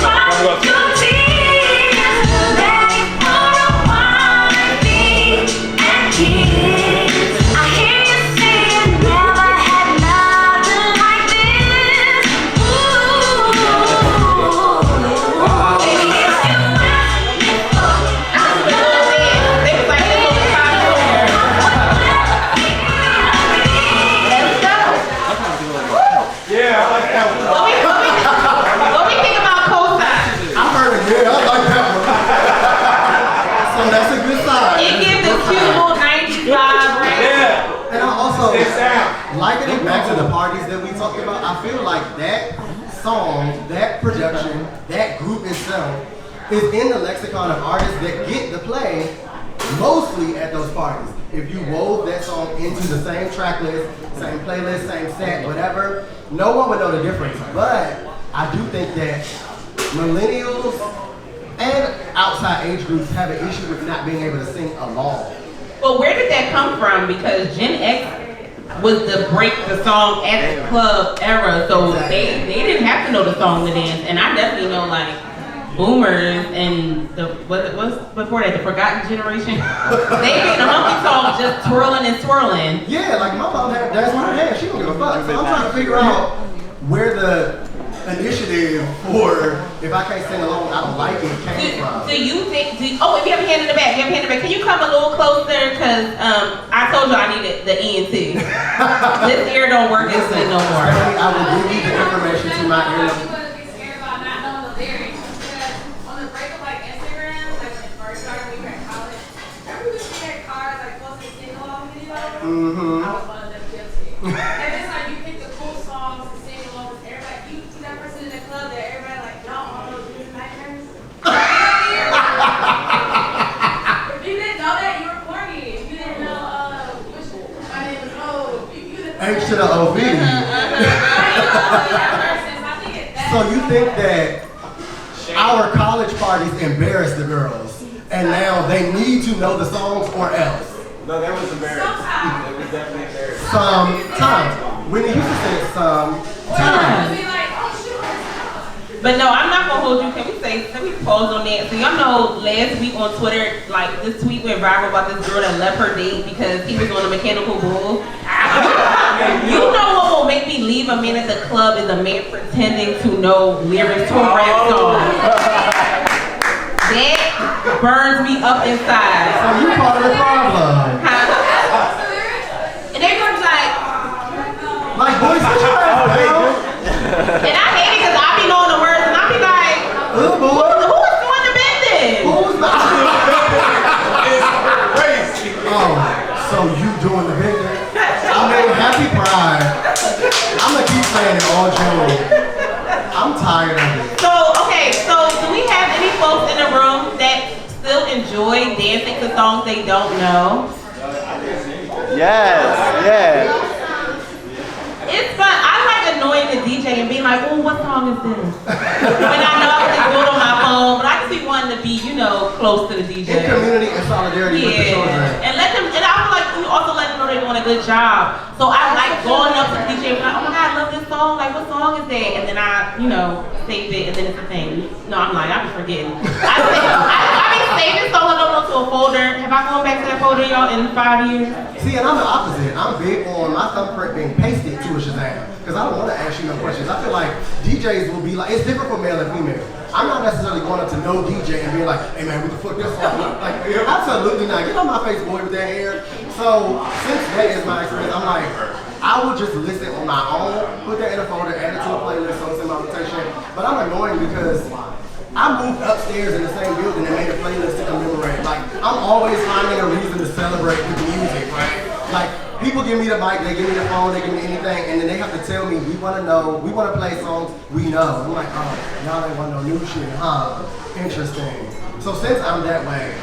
I will drop your tears. Ready for a wine and kiss. I hear you saying never had nothing like this. Ooh, baby, if you ask me for, I'm They was like, this was time over. Let's go. Yeah, I like that one. What we think about Co-Sign? I heard it, yeah, I like that one. So that's a good sign. It gives this cute little 90s vibe, right? And I also, liking it back to the parties that we talked about, I feel like that song, that production, that group itself is in the lexicon of artists that get to play mostly at those parties. If you wove that song into the same track list, same playlist, same set, whatever, no one would know the difference. But I do think that millennials and outside age groups have an issue with not being able to sing along. But where did that come from? Because Gen X was the break the song at the club era, so they didn't have to know the song to dance. And I definitely know like boomers and what's before that, the forgotten generation. They made the hunky song just twirling and twirling. Yeah, like my mom had that's my dad. She don't give a fuck. So I'm trying to figure out where the initiative for if I can't sing along, I don't like it came from. Do you think? If you have a hand in the back, can you come a little closer? Cause I told you I needed the ENT. This ear don't work as good no more. I will give you the information to my ear. Mm-hmm. I was one of them guilty. And it's like you pick the cool songs and sing along with everybody. You see that person in the club that everybody like, y'all all know Dreams and Nightmares? If you didn't know that, you were corny. If you didn't know, my name is O. You didn't know H to the OV. that person. I think it's that. So you think that our college parties embarrass the girls, and now they need to know the songs or else? No, that was embarrassing. It was definitely embarrassing. Sometimes. Whitney used to say it sometimes. But no, I'm not gonna hold you. Can we pause on that? So y'all know last week on Twitter, like this tweet went viral about this girl that left her date because he was on a mechanical bull. You know what will make me leave a man at the club is a man pretending to know lyrics to a rap song. That burns me up inside. So you part of the problem. And they were like boys, sit your ass down. And I hate it because I be knowing the words and I be like, who is doing the bending? Who's not? It's crazy. Oh, so you doing the bending? I mean, happy Pride. I'm gonna keep saying it all June. I'm tired of it. So do we have any folks in the room that still enjoy dancing to songs they don't know? Yes. It's fun. I like annoying the DJ and being like, oh, what song is this? When I know I can just do it on my phone, but I just be wanting to be, close to the DJ. In community and solidarity with the children. And I feel like you also let them know they're doing a good job. So I like going up to the DJ and be like, oh my God, I love this song. Like, what song is that? And then I, save it and then it's a thing. No, I'm lying. I be forgetting. I be saving songs to a folder. Have I gone back to that folder, y'all, in 5 years? See, and I'm the opposite. I'm big on my thumbprint being pasted to a Shazam. Because I don't want to ask you no questions. I feel like DJs will be like, it's different for male and female. I'm not necessarily going up to no DJ and being like, hey man, what the fuck this song? Like, absolutely not. Get on my face, boy, with that hair. So, since that is my experience, I'm like, I will just listen on my own, put that in a folder, add it to a playlist, so it's in my rotation. But I'm annoying because I moved upstairs in the same building and made a playlist to commemorate. Like, I'm always finding a reason to celebrate with music, right? Like, people give me the mic, they give me the phone, they give me anything, and then they have to tell me, we want to play songs we know. I'm like, oh, y'all ain't want no new shit, huh? Interesting. So since I'm that way,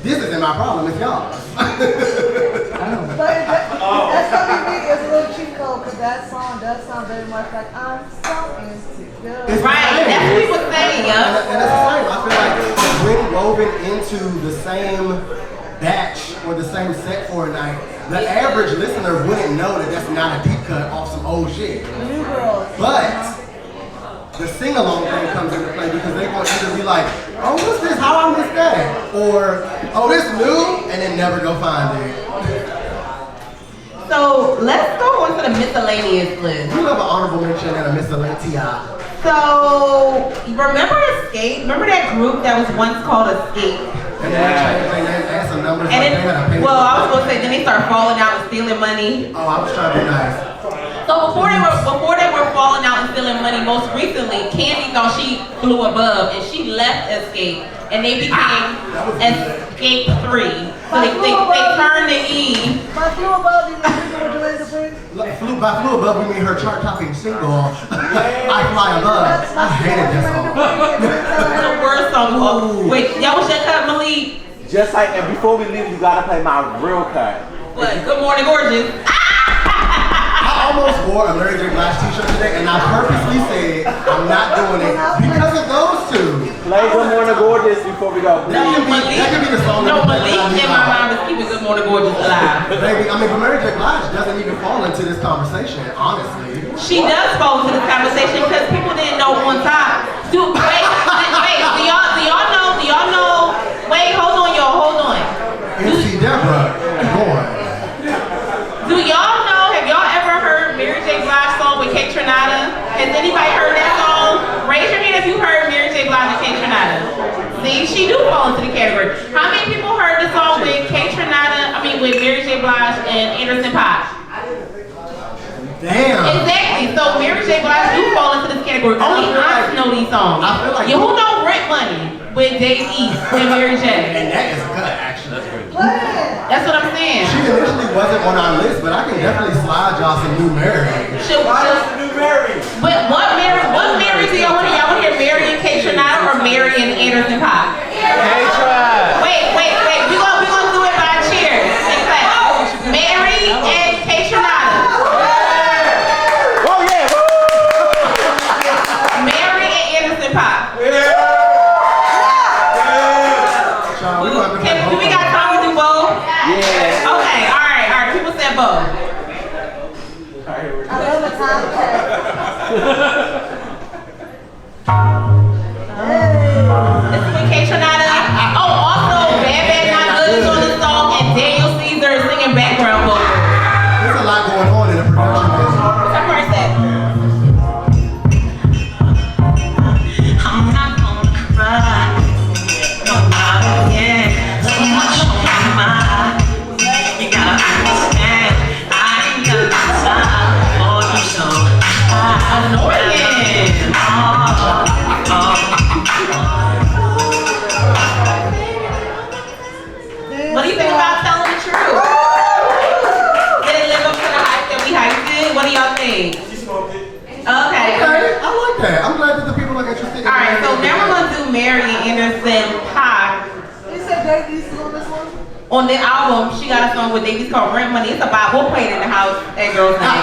this isn't my problem, it's y'all. But that's something me is a little cheat code because that song does sound very much like I'm so insecure. Right, that's what people say, yeah. And that's the same. I feel like when woven into the same batch or the same set for a night, the average listener wouldn't know that that's not a deep cut off some old shit. New girls. But the sing-along thing comes into play because they want you to be like, oh, what's this? How I missed that? Or, oh, this new? And then never go find it. So let's go on to the miscellaneous list. You love an honorable mention and a miscellaneous. So, remember Escape? Remember that group that was once called Escape? And then they changed their name, add some numbers like they had a paper. Well, I was going to say, then they started falling out and stealing money. Oh, I was trying to be nice. So before they were falling out and stealing money, most recently, Candy thought she flew above and she left Escape and they became Escape 3. So they turned the E. By flew above, you mean By flew above, we mean her chart-topping single, I Fly Above. I hated that song. The worst song. Oh, wait, y'all was your cut, Malik? Just like, and before we leave, you gotta play my real cut. What? Good Morning Gorgeous. I almost wore a Mary J. Blige t-shirt today, and I purposely said I'm not doing it because of those two. Play Good Morning Gorgeous before we go. That could be the song. No, Malik in my mind was keeping Good Morning Gorgeous alive. Baby, I mean, but Mary J. Blige doesn't even fall into this conversation, honestly. She does fall into this conversation because people didn't know on top. Wait, do y'all know, wait, hold on, y'all. MC Deborah, go on. Do y'all know, have y'all ever heard Mary J. Blige song with Kate Trinata? Has anybody heard that song? Raise your hand if you heard Mary J. Blige and Kate Trinata. See, she do fall into the category. How many people heard the song with with Mary J. Blige and Anderson .Paak? Damn. Exactly. So Mary J. Blige do fall into this category. Only I know these songs. I feel like you who know Rent Money with Dave East and Mary J. And that is good, actually. That's good. That's what I'm saying. She initially wasn't on our list, but I can definitely slide y'all some new Mary. New Mary. But what Mary do y'all want to hear? Y'all want to hear Mary and Kate Trinata or Mary and Anderson .Paak? Wait. We gonna do it by cheers. Exactly. Mary and Kate Trinata. Oh yeah. Do we got time to do both? Yeah. Okay, all right. People said both. I love the contact. This is in case you're not up. Oh, also, Bad Bad Not Good is on the song, and Daniel Caesar is singing background vocals. There's a lot going on in the production business. What's that part say? I'm not gonna cry. No, not again. So much on my mind. You gotta understand. I ain't got no time for you, so What do you think about telling the truth? Did it live up to the hype that we hyped it? What do y'all think? Okay. Okay, I like that. I'm glad that the people are interested in Alright, so now we're gonna do Mary Anderson Pac. You said Davies is on this one? On the album, she got a song with Davies called Rent Money. It's about, we'll play it in the house at Girls Night.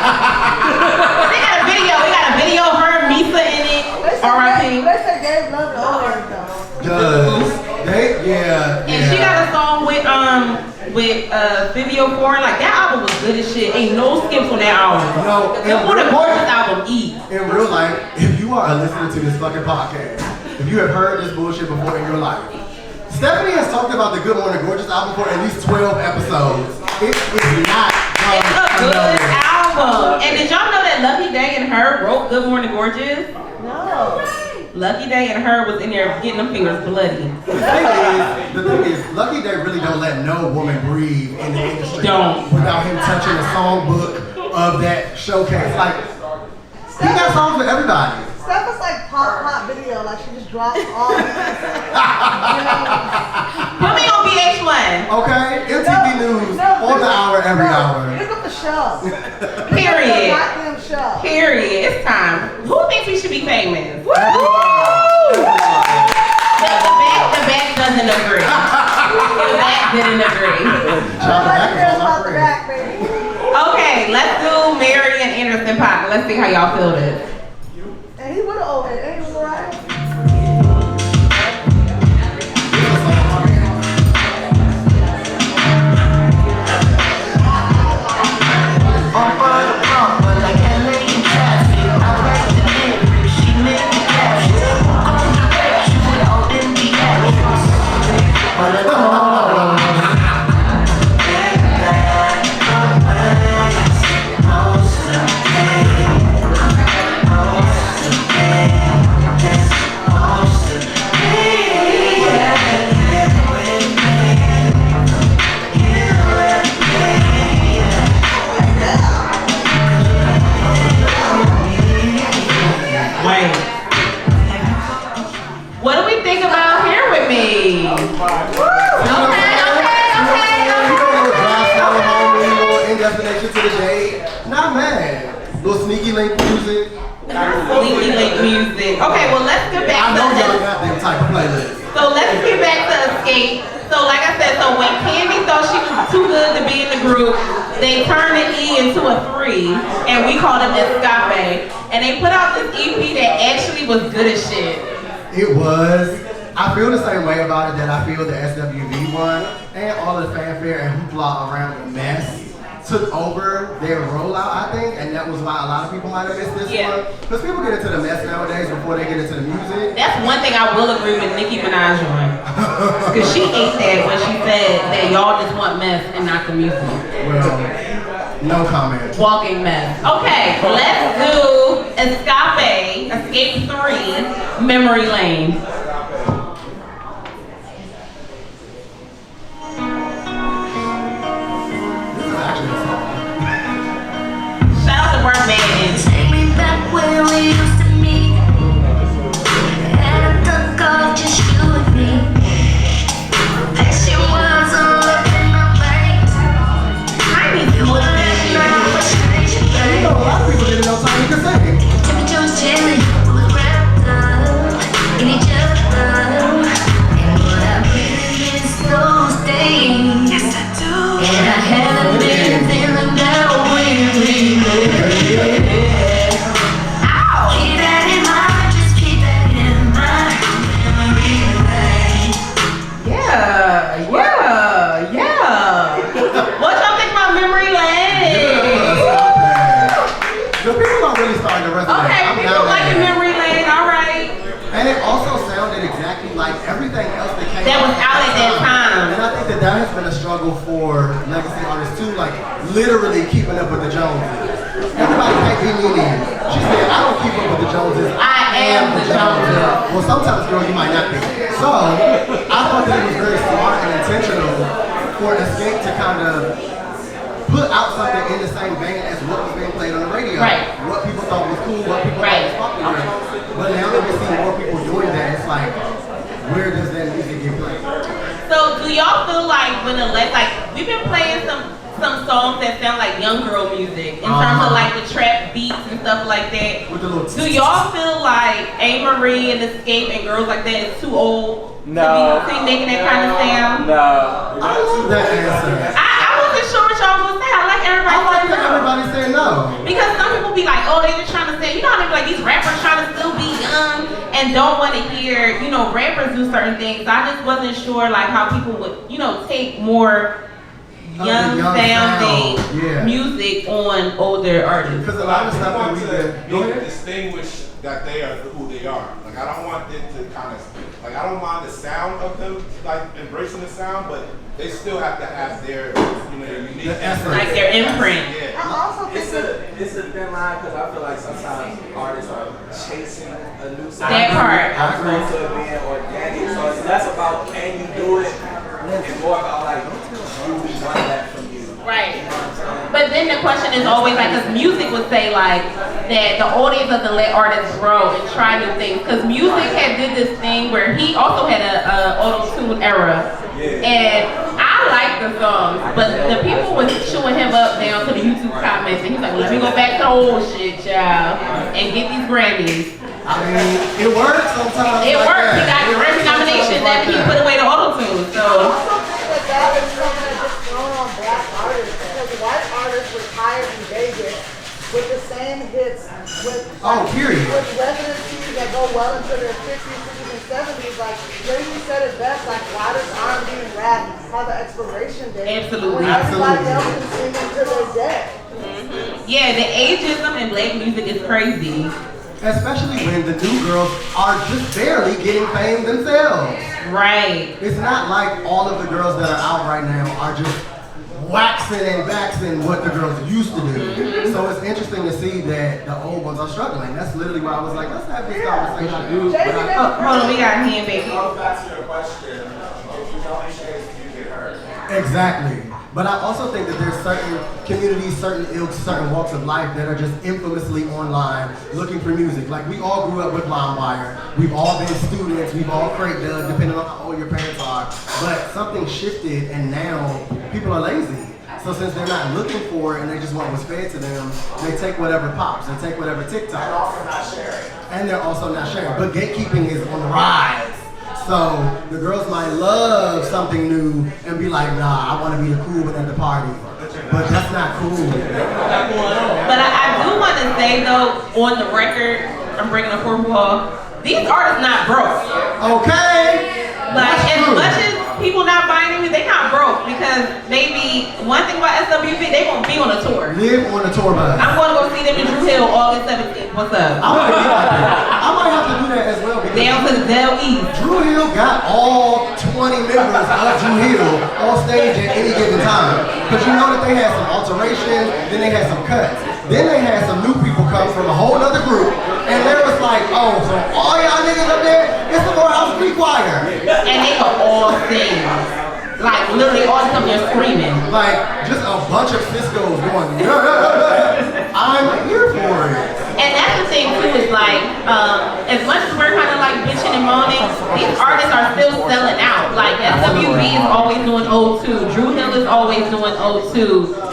They got a video, her, Misa in it, R.I.P. They said Gabe loved the old Eric though. And she got a song with Video 4. Like that album was good as shit. Ain't no skips on that album. No, It's one of the gorgeous album E. In real life, if you are listening to this fucking podcast, if you have heard this bullshit before in your life, Stephanie has talked about the Good Morning Gorgeous album for at least 12 episodes. It is not It's a good album. And did y'all know that Lucky Day and Her wrote Good Morning Gorgeous? No. Lucky Day and Her was in there getting them fingers bloody. The thing is, Lucky Day really don't let no woman breathe in the industry without him touching the songbook of that showcase. Like, he got songs for everybody. Steph was like pop video, like she just dropped all Put me on VH1. Okay? MTV News, on the hour, every hour. Pick up the show. Period. Goddamn show. Period. It's time. Who thinks we should be famous? Woo! The back doesn't agree. The back didn't agree. Okay, let's do Mary and Anderson Pac. Let's see how y'all feel this. And he would've owned it. Ain't he right? What do we think about Here With Me? Destination to the day, not mad. Little sneaky link music. Sneaky link music. Okay, well let's get back I know to y'all got them type of playlist. So let's get back to Escape. So like I said, so when Candy thought she was too good to be in the group, they turned the E into a 3, and we called it Escape. And they put out this EP that actually was good as shit. It was. I feel the same way about it that I feel the SWV one, and all of the fanfare and hoopla around the mess took over their rollout, I think, and that was why a lot of people might have missed this one. Because people get into the mess nowadays before they get into the music. That's one thing I will agree with Nicki Minaj on. Because she ate that when she said that y'all just want mess and not the music. Well, no comment. Walking mess. Okay, let's do Escape 3, Memory Lane. Take me back where we used to meet, and I took off just you and me. Passion was all up in my veins. I need to look at you know, a lot of people didn't know something you could sing. Temperature was chilly, we was wrapped up in each other, and what I really miss those days. Yes, I do. And I haven't been feeling that way lately. Yeah. that that has been a struggle for legacy artists too, like literally keeping up with the Joneses. Everybody can't be Nene. She said, I don't keep up with the Joneses. I am the Joneses. Well, sometimes, girl, you might not be. So, I thought that it was very smart and intentional for Escape to kind of put out something in the same vein as what was being played on the radio. Right. What people thought was cool, what people thought was popular. But now that we see more people doing that, it's like, where does that music get played? So do y'all feel like we've been playing some songs that sound like young girl music in terms of like the trap beats and stuff like that. With the little Do y'all feel like A. Marie and Escape and girls like that is too old No. to be making that kind of sound? No. I love that answer. I wasn't sure what y'all was gonna say. I like everybody I like saying that no. everybody saying no. Because some people be like, oh, they just trying to say, you know how they be like, these rappers trying to still be young and don't want to hear, rappers do certain things. I just wasn't sure like how people would, take more young sounding music on older artists. Because a lot of stuff that we to distinguish that they are who they are. Like I don't want them to kind of I don't mind the sound of them like embracing the sound, but they still have to have their unique like their imprint. Yeah. I also think It's a thin line because I feel like sometimes artists are chasing a new sound. That part. As opposed to it being organic. So it's less about can you do it and more about like do we want that from you. Right. But then the question is always like, because music would say like that the audience doesn't let artists grow and try new things. Because music had did this thing where he also had a auto-tune era. And I like the songs, but the people was chewing him up down to the YouTube comments, and he's like, let me go back to the old shit, child, and get these Grammys. I mean, it works sometimes. It like worked. He that. got Grammy nominations after he put away the auto-tune. I So also think that is something that just thrown on black artists because white artists retired in Vegas with the same hits with period. with residencies that go well into their 50s, 60s, and 70s. Like Jay-Z said it best, like why does R&B and rap have an expiration date? Absolutely. When everybody else can sing until they're dead. yeah, the ageism in black music is crazy. Especially when the new girls are just barely getting fame themselves. Right. It's not like all of the girls that are out right now are just waxing and waxing what the girls used to do. So it's interesting to see that the old ones are struggling. That's literally why I was like, let's have this conversation. Hold on, we got a hand, baby. Back to your question, if you don't chase, you get hurt. Exactly. But I also think that there's certain communities, certain ilks, certain walks of life that are just infamously online looking for music. Like we all grew up with LimeWire. We've all been students. We've all crate dug, depending on how old your parents are. But something shifted and now people are lazy. So since they're not looking for it and they just want what's fed to them, they take whatever pops, they take whatever TikTok. And also not sharing. And they're also not sharing. But gatekeeping is on the rise. So the girls might love something new and be like, nah, I want to be the cool one at the party. But that's not cool. But I do want to say though, on the record, I'm breaking a fourth wall. These artists not broke. Okay. Like That's as true. much as people not buying them, they not broke because maybe one thing about SWV, they gonna be on a tour. Live on the tour bus. I'm gonna go see them in Drew Hill August 17th. What's up? I might have to do that as well because Down to the Del East. Drew Hill got all 20 members of Drew Hill on stage at any given time. Because you know that they had some alterations, then they had some cuts. Then they had some new people come from a whole other group. And they was like, oh, so all y'all niggas up there, it's the Morehouse Creek Choir. And they are all sing. Like literally all the time they're screaming. Like, just a bunch of Cisco's going, I'm here for it. And that's the thing too, is like, as much as we're kind of like bitching and moaning, these artists are still selling out. Like SWV is always doing O2, Drew Hill is always doing O2.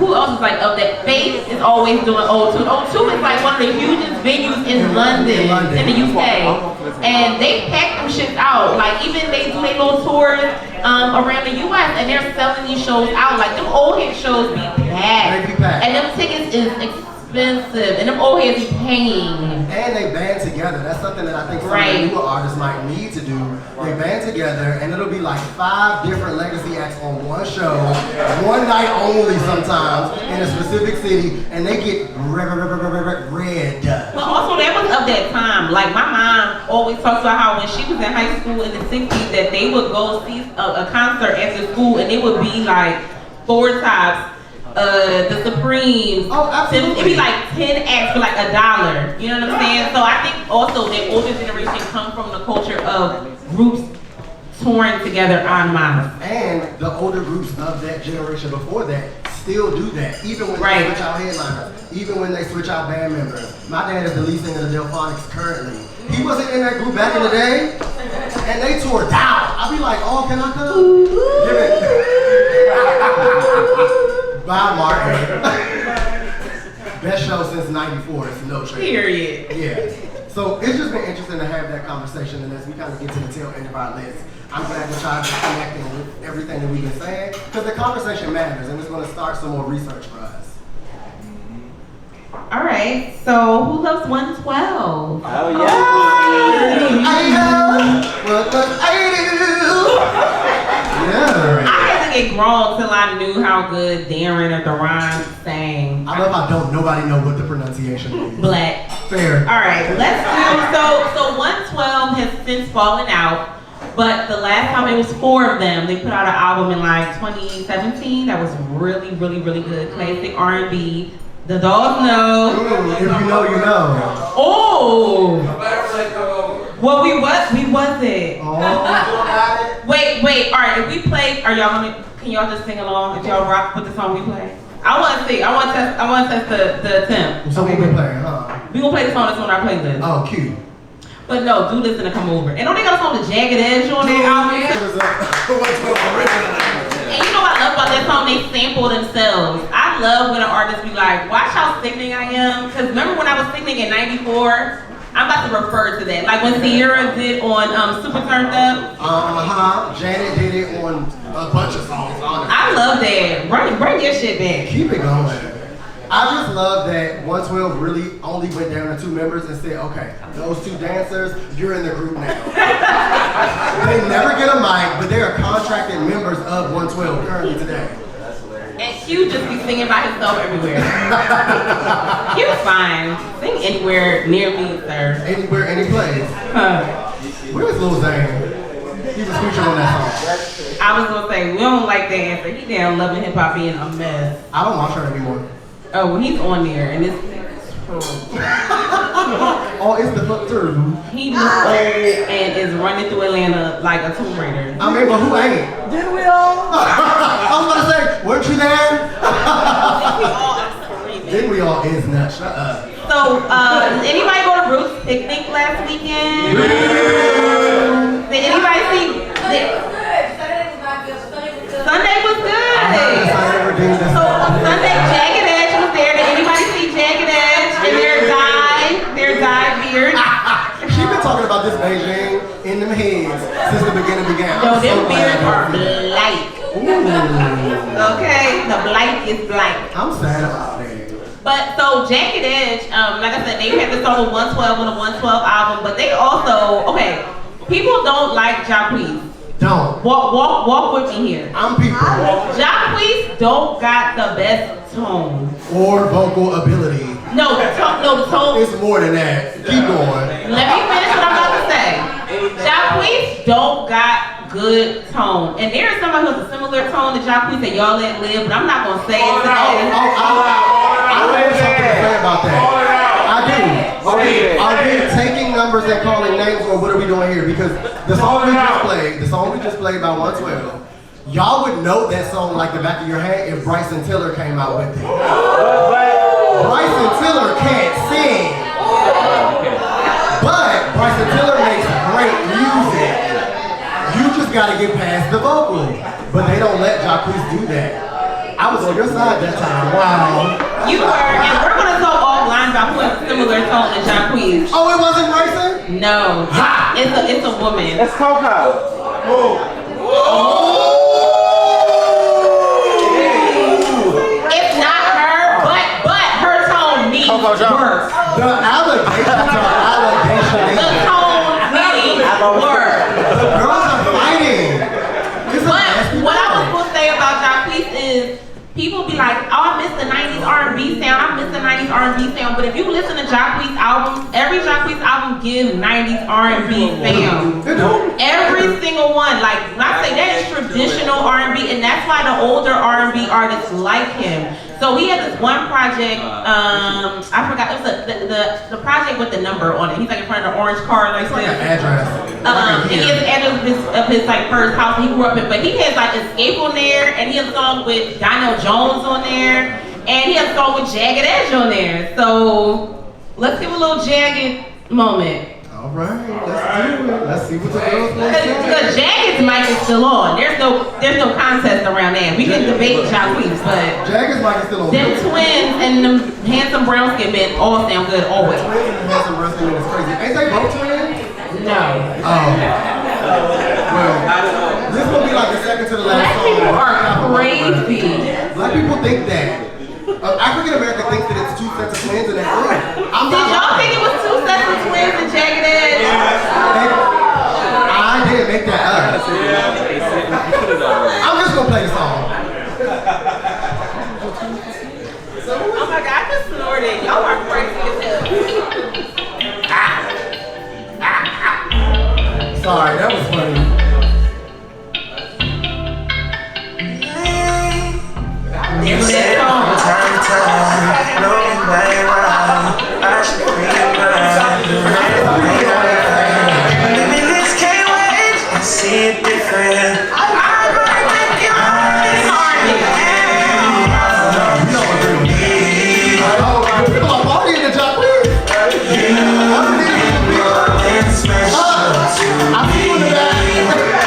Who else is like of that? Faith is always doing O2. O2 is like one of the hugest venues in London, in the UK. And they pack them shit out. Like even they do their little tours around the US and they're selling these shows out. Like them old head shows be packed. And them tickets is expensive. And them old heads be paying. And they band together. That's something that I think some of the newer artists might need to do. They band together and it'll be like 5 different legacy acts on one show, one night only sometimes in a specific city, and they get red. But also that was of that time. Like my mom always talks about how when she was in high school in the 60s that they would go see a concert after school and it would be like Four Tops, the Supremes. Oh, absolutely. It'd be like 10 acts for like $1. You know what I'm saying? So I think also the older generation come from the culture of groups touring together en masse. And the older groups of that generation before that still do that, even when they switch out headliners, even when they switch out band members. My dad is the lead singer of the Delphonics currently. He wasn't in that group back in the day, and they tore down. I'd be like, oh, can I come? Give it. Bye, Martin. Best show since '94. It's no trade. Period. Yeah. So it's just been interesting to have that conversation, and as we kind of get to the tail end of our list, I'm glad that y'all are connecting with everything that we've been saying, because the conversation matters, and it's going to start some more research for us. All right, so who loves 112? Oh, yeah. I had to get grown till I knew how good Darren or Deron sang. I love how don't nobody know what the pronunciation is. Black. Fair. All right, let's do, so 112 has since fallen out, but the last time it was 4 of them, they put out an album in like 2017 that was really, really, really good. Classic R&B. The dogs know. If you know, you know. Oh! Well, we wasn't. Oh. Wait, all right, if we play, can y'all just sing along? If y'all rock with the song we play? I want to sing, I want to test the attempt. So we been playing, huh? We gonna play the song that's on our playlist. Oh, cute. But no, do listen to Come Over. And don't they got a song with Jagged Edge on their album? And you know what I love about that song? They sample themselves. I love when an artist be like, watch how sickening I am. Because remember when I was sickening in '94? I'm about to refer to that. Like when Sierra did on Super Turned Up. Janet did it on a bunch of songs, honestly. I love that. Bring your shit back. Keep it going. I just love that 112 really only went down to 2 members and said, okay, those 2 dancers, you're in the group now. They never get a mic, but they are contracted members of 112 currently today. And Q just be singing by himself everywhere. Q's fine. Sing anywhere near me, sir. Anywhere, any place. Where's Lil Zane? He was featured on that song. I was gonna say, we don't like that answer. He damn loving hip hop being a mess. I don't watch her anymore. Oh, well, he's on there, and it's. Oh, it's the fuck too. He looks old and is running through Atlanta like a Tomb Raider. I mean, but who ain't? Didn't we all? I was gonna say, weren't you there? Didn't we all? Is not. Shut up. So, did anybody go to Ruth's picnic last weekend? Did anybody see? Sunday was good. So Sunday, Jagged Edge was there. Did anybody see Jagged Edge and their dyed beard? She been talking about this Beijing in them heads since the beginning began. No, them beards are black. Okay, the black is black. I'm sad about that. But so Jagged Edge, like I said, they had the song with 112 on the 112 album, but they also, okay, people don't like Jacquees. Don't. Walk with me here. I'm people. Jacquees don't got the best tone. Or vocal ability. No, the tone. It's more than that. Keep going. Let me finish what I'm about to say. Jacquees don't got good tone. And there is somebody who has a similar tone to Jacquees that y'all let live, but I'm not going to say it today. I have something to say about that. I do. Are we taking numbers and calling names, or what are we doing here? Because the song we just played by 112, y'all would know that song like the back of your head if Bryson Tiller came out with it. Bryson Tiller can't sing, but Bryson Tiller makes great music. You just gotta get past the vocal, but they don't let Jacquees do that. I was on your side that time. Wow. You were, and we're gonna talk offline about who has a similar tone to Jacquees. Oh, it wasn't Bryson? No, it's a woman. It's Coco. It's not her, but her tone needs work. The allegations are allegations. The tone needs work. The girls are fighting. But what I was gonna say about Jacquees is people be like, oh, I miss the 90s R&B sound. I miss the 90s R&B sound. But if you listen to Jacquees albums, every Jacquees album gives 90s R&B sound. Every single one. Like, when I say that is traditional R&B, and that's why the older R&B artists like him. So he had this one project, I forgot, it was the project with the number on it. He's like in front of the orange car like It's like an this. address. And he has the address of his like first house he grew up in. But he has like Escape on there, and he has a song with Donnell Jones on there, and he has a song with Jagged Edge on there. So let's give a little Jagged moment. All right, let's do it. Let's see what the girls want to say. Because Jagged's mic is still on. There's no contest around that. We can debate Jacquees, but Jagged's mic is still on. them twins and them handsome brown skin men all sound good always. Twins and handsome breast women is crazy. Ain't they both twins? No. Oh. Well, this will be like the second to the last Black song. people are crazy. Black people think that. African American thinks that it's two sets of twins and that's it. Did y'all think it was two sets of twins and Jagged Edge? I didn't make that up. I'm just gonna play the song. Oh my God, I just snorted. Y'all are crazy as hell. Sorry, that was funny. You said from time to time, knowing that you're right, I should realize living this can't wait, I see it different. People are partying in the Jacquees. I see you in the back.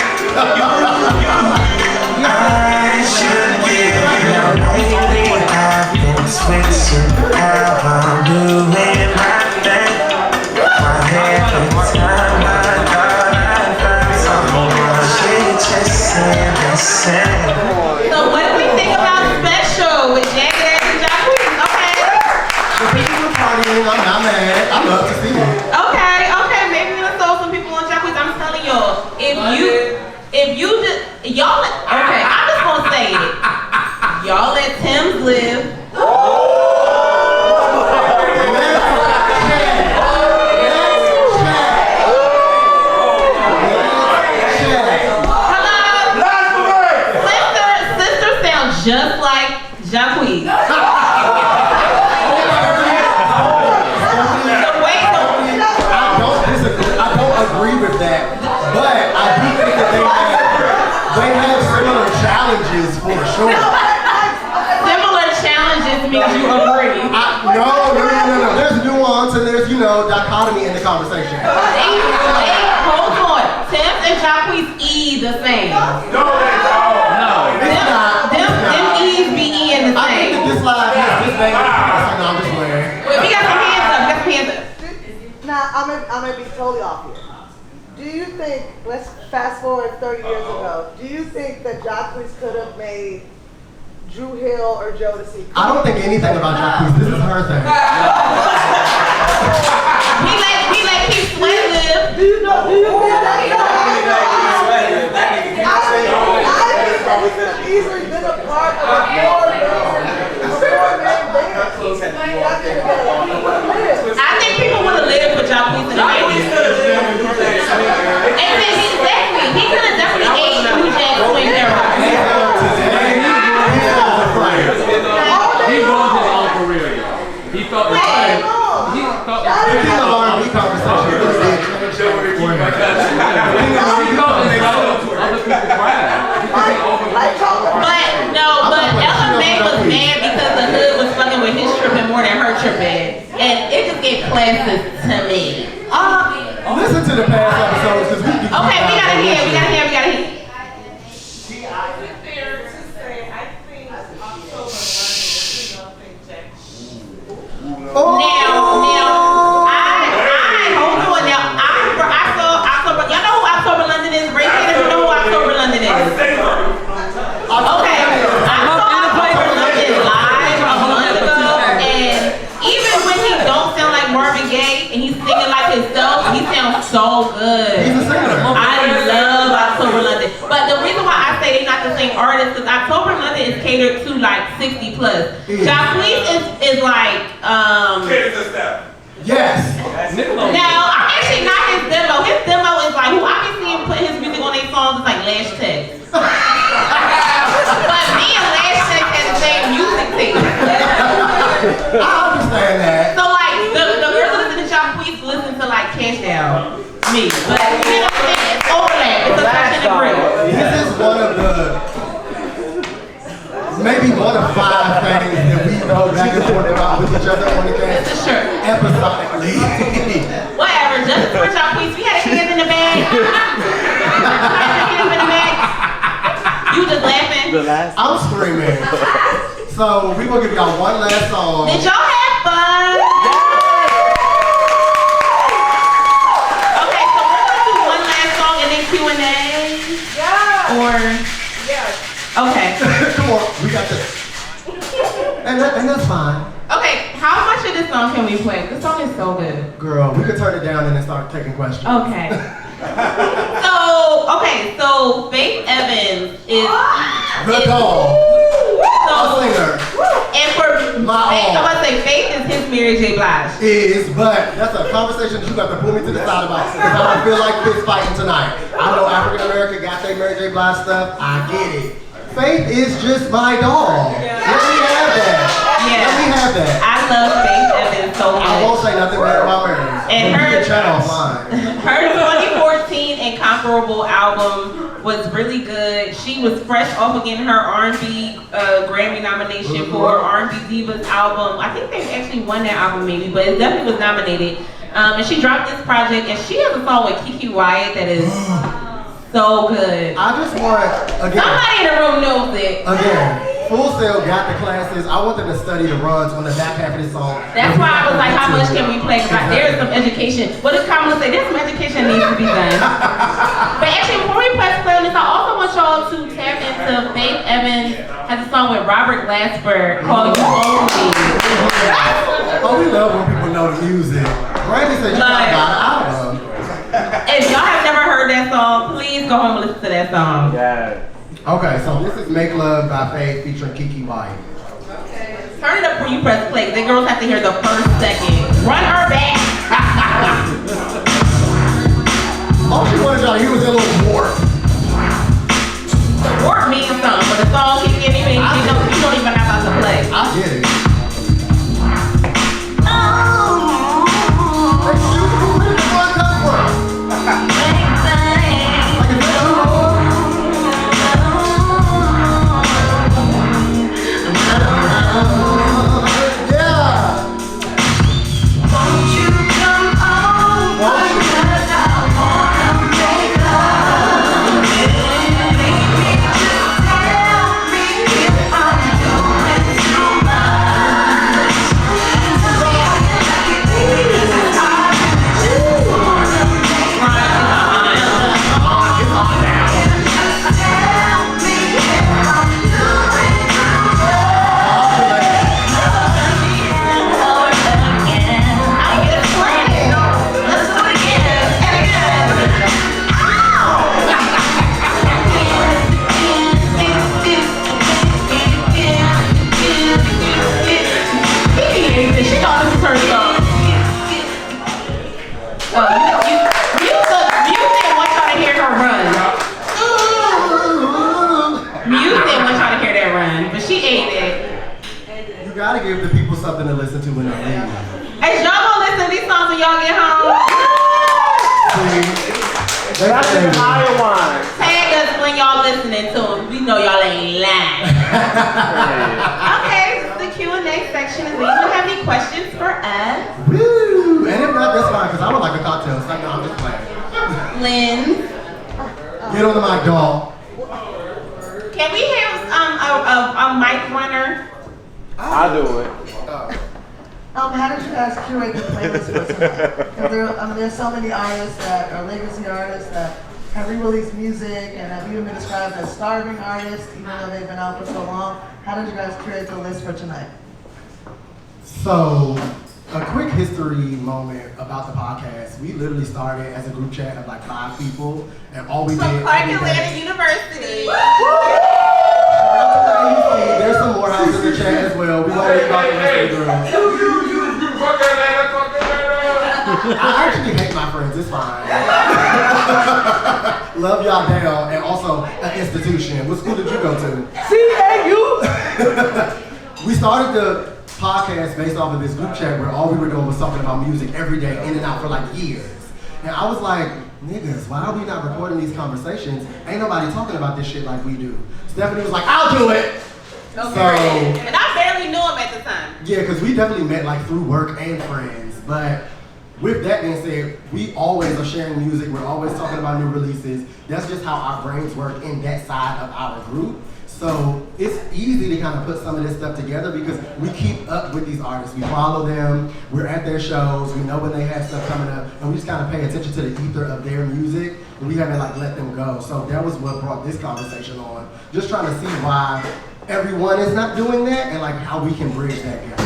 I should give you lately. I've been switching how I'm doing my thing. My head every time I thought I'd find someone, she just said the same. So what do we think about Special with Jagged Edge and Jacquees? Okay. The people are partying. I'm not mad. I love to see it. Okay, maybe we're gonna throw some people on Jacquees. I'm telling y'all, if you just, y'all, okay, I'm just gonna say it. Y'all let Tim's live. Sister sounds just like Jacquees. I don't agree with that, but I do think that they have similar challenges for sure. Similar challenges means you agree. No. There's nuance and there's, dichotomy in the conversation. Hold on. Tim's and Jacquees E the same. No. Them E's be E in the I think same. that this live has this thing. No, I'm just playing. Wait, we got some hands up. Now, I'm gonna be totally off here. Do you think, let's fast forward 30 years ago, do you think that Jacquees could have made Drew Hill or Jodeci? I don't think anything about Jacquees. This is her thing. We let Keith Sweat live. Do you think that? I think he could have easily been a part of a four-man band. I think people would have lived with Jacquees in the 80s. Exactly. He could have definitely aged through Jack Swing era. He runs his own career. He felt the same. He felt the same. This is an R&B conversation. But Ella May was mad because the hood was fucking with his tripping more than her tripping. And it just gets classist to me. Listen to the past episodes because we can. Okay, we gotta hear. Now, hold on. Now, I saw October. Y'all know who October London is? Ray Kennedy, you know who October London is? Okay, I saw October London live a month ago, and even when he don't sound like Marvin Gaye and he's singing like himself, he sounds so good. He's a singer. I love October London. But the reason why I say they're not the same artist is October London person is catered to like 60 plus. Jacquees is like Here's the step. Yes. Now I'm actually not his demo. His demo is like who I be seeing put his music on their songs is like Lash Text. But me and Lash Text had the same music taste. I understand that. So like the girls that listen to Jacquees listen to like Cash Down. Me. But you know what I'm saying? It's overlap. It's a touch and agree. This is one of the maybe one of 5 things that we know back and forth about with each other on the game. It's a shirt. Episodically. Whatever, just for Jacquees, we had a hand in the bag. You just laughing? I'm screaming. So we're gonna give y'all one last song. Did y'all have fun? Okay, so we're gonna do one last song and then Q&A. Yeah. Or okay. Come on, we got this. And that's fine. Okay, how much of this song can we play? This song is so good. Girl, we could turn it down and then start taking questions. Okay. So Faith Evans is The dog. So, singer. and for My Faith, all. I'm gonna say Faith is his Mary J. Blige. But that's a conversation that you got to pull me to the side about. Because I don't feel like fist fighting tonight. I know African American got their Mary J. Blige stuff. I get it. Faith is just my dog. Let me have that. Yeah. Let me have that. I love Faith Evans so much. I won't say nothing bad about Mary. And But you her- can chat offline. Her 2014 Incomparable album was really good. She was fresh off of getting her R&B Grammy nomination for R&B Divas album. I think they actually won that album maybe, but it definitely was nominated. And she dropped this project, and she has a song with Kiki Wyatt that is so good. I just want, again. Somebody in the room knows it. Again, Full Sail got the classes. I want them to study the runs on the back half of this song. That's why I was like, how much can we play? Because there's some education. What does Kamala say? There's some education that needs to be done. But actually, before we press play on this, I also want y'all to tap into Faith Evans has a song with Robert Glasper called You Own Me. Oh, we love when people know the music. Brandy said you got an album. If y'all have never heard that song, please go home and listen to that song. Yeah. Okay, so this is Make Love by Faith featuring Kiki Wyatt. Turn it up when you press play. The girls have to hear the first second. Run her back. All she wanted y'all to hear was a little warp. The word means something, but the song keeps giving me, you don't even know how to play. I get it. Gotta give the people something to listen to when they leave. Hey, y'all gonna listen to these songs when y'all get home? That's the higher one. Tag us when y'all listening to them. We know y'all ain't lying. Okay, this is the Q&A section. Does anyone have any questions for us? Woo! And if not, that's fine, because I would like a cocktail. So I'm just playing. Lynn. Get on the mic, dog. Can we have a mic runner? I'll do it. How did you guys curate the playlist for tonight? Because there's so many artists that are legacy artists that have re-released music and have even been described as starving artists, even though they've been out for so long. How did you guys curate the list for tonight? So, a quick history moment about the podcast. We literally started as a group chat of like 5 people, and all we did. From Clark Atlanta University. Shout out to the I actually hate my friends. It's fine. Love y'all down, and also an institution. What school did you go to? CAU. We started the podcast based off of this group chat where all we were doing was talking about music every day, in and out for like years. And I was like, niggas, why are we not recording these conversations? Ain't nobody talking about this shit like we do. Stephanie was like, I'll do it. Okay. And I barely knew him at the time. Yeah, because we definitely met like through work and friends. But with that being said, we always are sharing music. We're always talking about new releases. That's just how our brains work in that side of our group. So it's easy to kind of put some of this stuff together because we keep up with these artists. We follow them. We're at their shows. We know when they have stuff coming up. And we just kind of pay attention to the ether of their music. And we haven't like let them go. So that was what brought this conversation on. Just trying to see why everyone is not doing that and like how we can bridge that gap.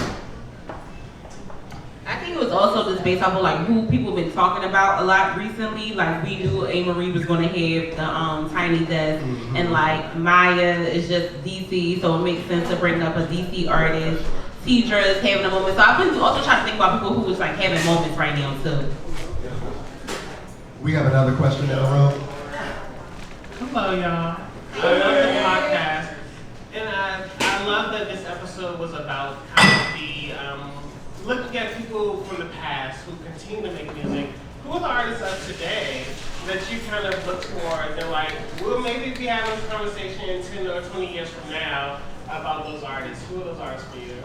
I think it was also just based off of like who people been talking about a lot recently. Like we knew A. Marie was gonna have the Tiny Desk, and like Maya is just DC, so it makes sense to bring up a DC artist. Tidra is having a moment. So I've been also trying to think about people who was like having moments right now too. We have another question in the room. Hello, y'all. I love the podcast, and I love that this episode was about kind of the looking at people from the past who continue to make music. Who are the artists of today that you kind of look for and they're like, we'll maybe be having this conversation 10 or 20 years from now about those artists. Who are those artists for you?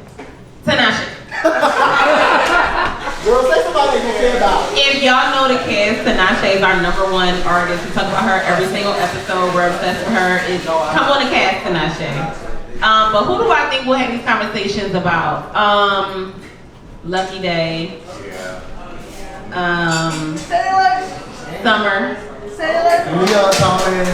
Tinashe. Girl, say somebody you care about. If y'all know the cast, Tinashe is our #1 artist. We talk about her every single episode. We're obsessed with her. Come on the cast, Tinashe. But who do I think we'll have these conversations about? Lucky Day. Summer. Leon Thomas.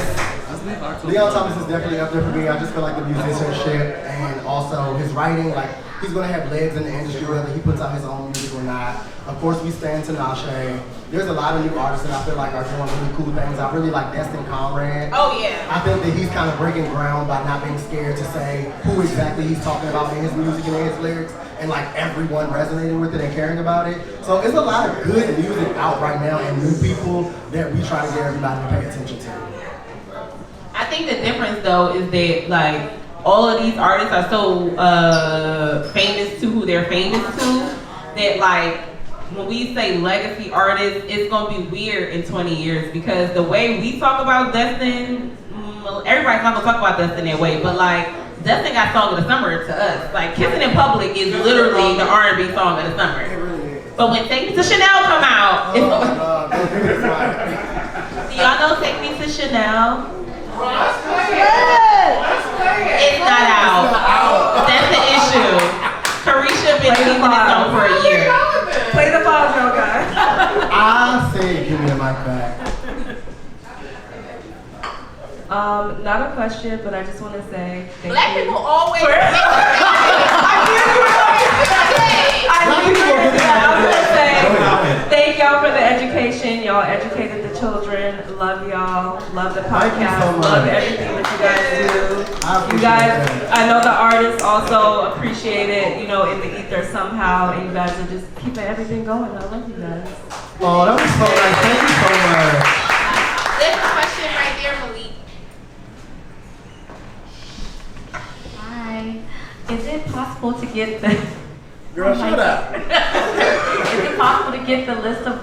Leon Thomas is definitely up there for me. I just feel like the musicianship and also his writing, like he's gonna have legs in the industry whether he puts out his own music or not. Of course, we stand Tinashe. There's a lot of new artists that I feel like are doing really cool things. I really like Destin Conrad. Oh yeah. I think that he's kind of breaking ground by not being scared to say who exactly he's talking about in his music and in his lyrics, and like everyone resonating with it and caring about it. So it's a lot of good music out right now and new people that we try to get everybody to pay attention to. I think the difference though is that like all of these artists are so famous to who they're famous to that like when we say legacy artists, it's gonna be weird in 20 years because the way we talk about Destin, everybody's not gonna talk about Destin that way, but like Destin got Song of the Summer to us. Like Kissing in Public is literally the R&B song of the summer. But when Take Me to Chanel come out, it's do y'all know Take Me to Chanel? It's not out. That's the issue. Carisha been teasing this song for a year. Play the banjo, guys. I say give me the mic back. Not a question, but I just want to say thank Black you. people always. Thank y'all for the education. Y'all educated the children. Love y'all. Love the podcast. so much. Love everything that you guys do. I appreciate You guys, that. I know the artists also appreciate it, you know, in the ether somehow, and you guys are just keeping everything going. I love you guys. Oh, that was so nice. Thank you so much. There's a question right there, Malik. Hi. Is it possible to get the Girl, shut up. Is it possible to get the list of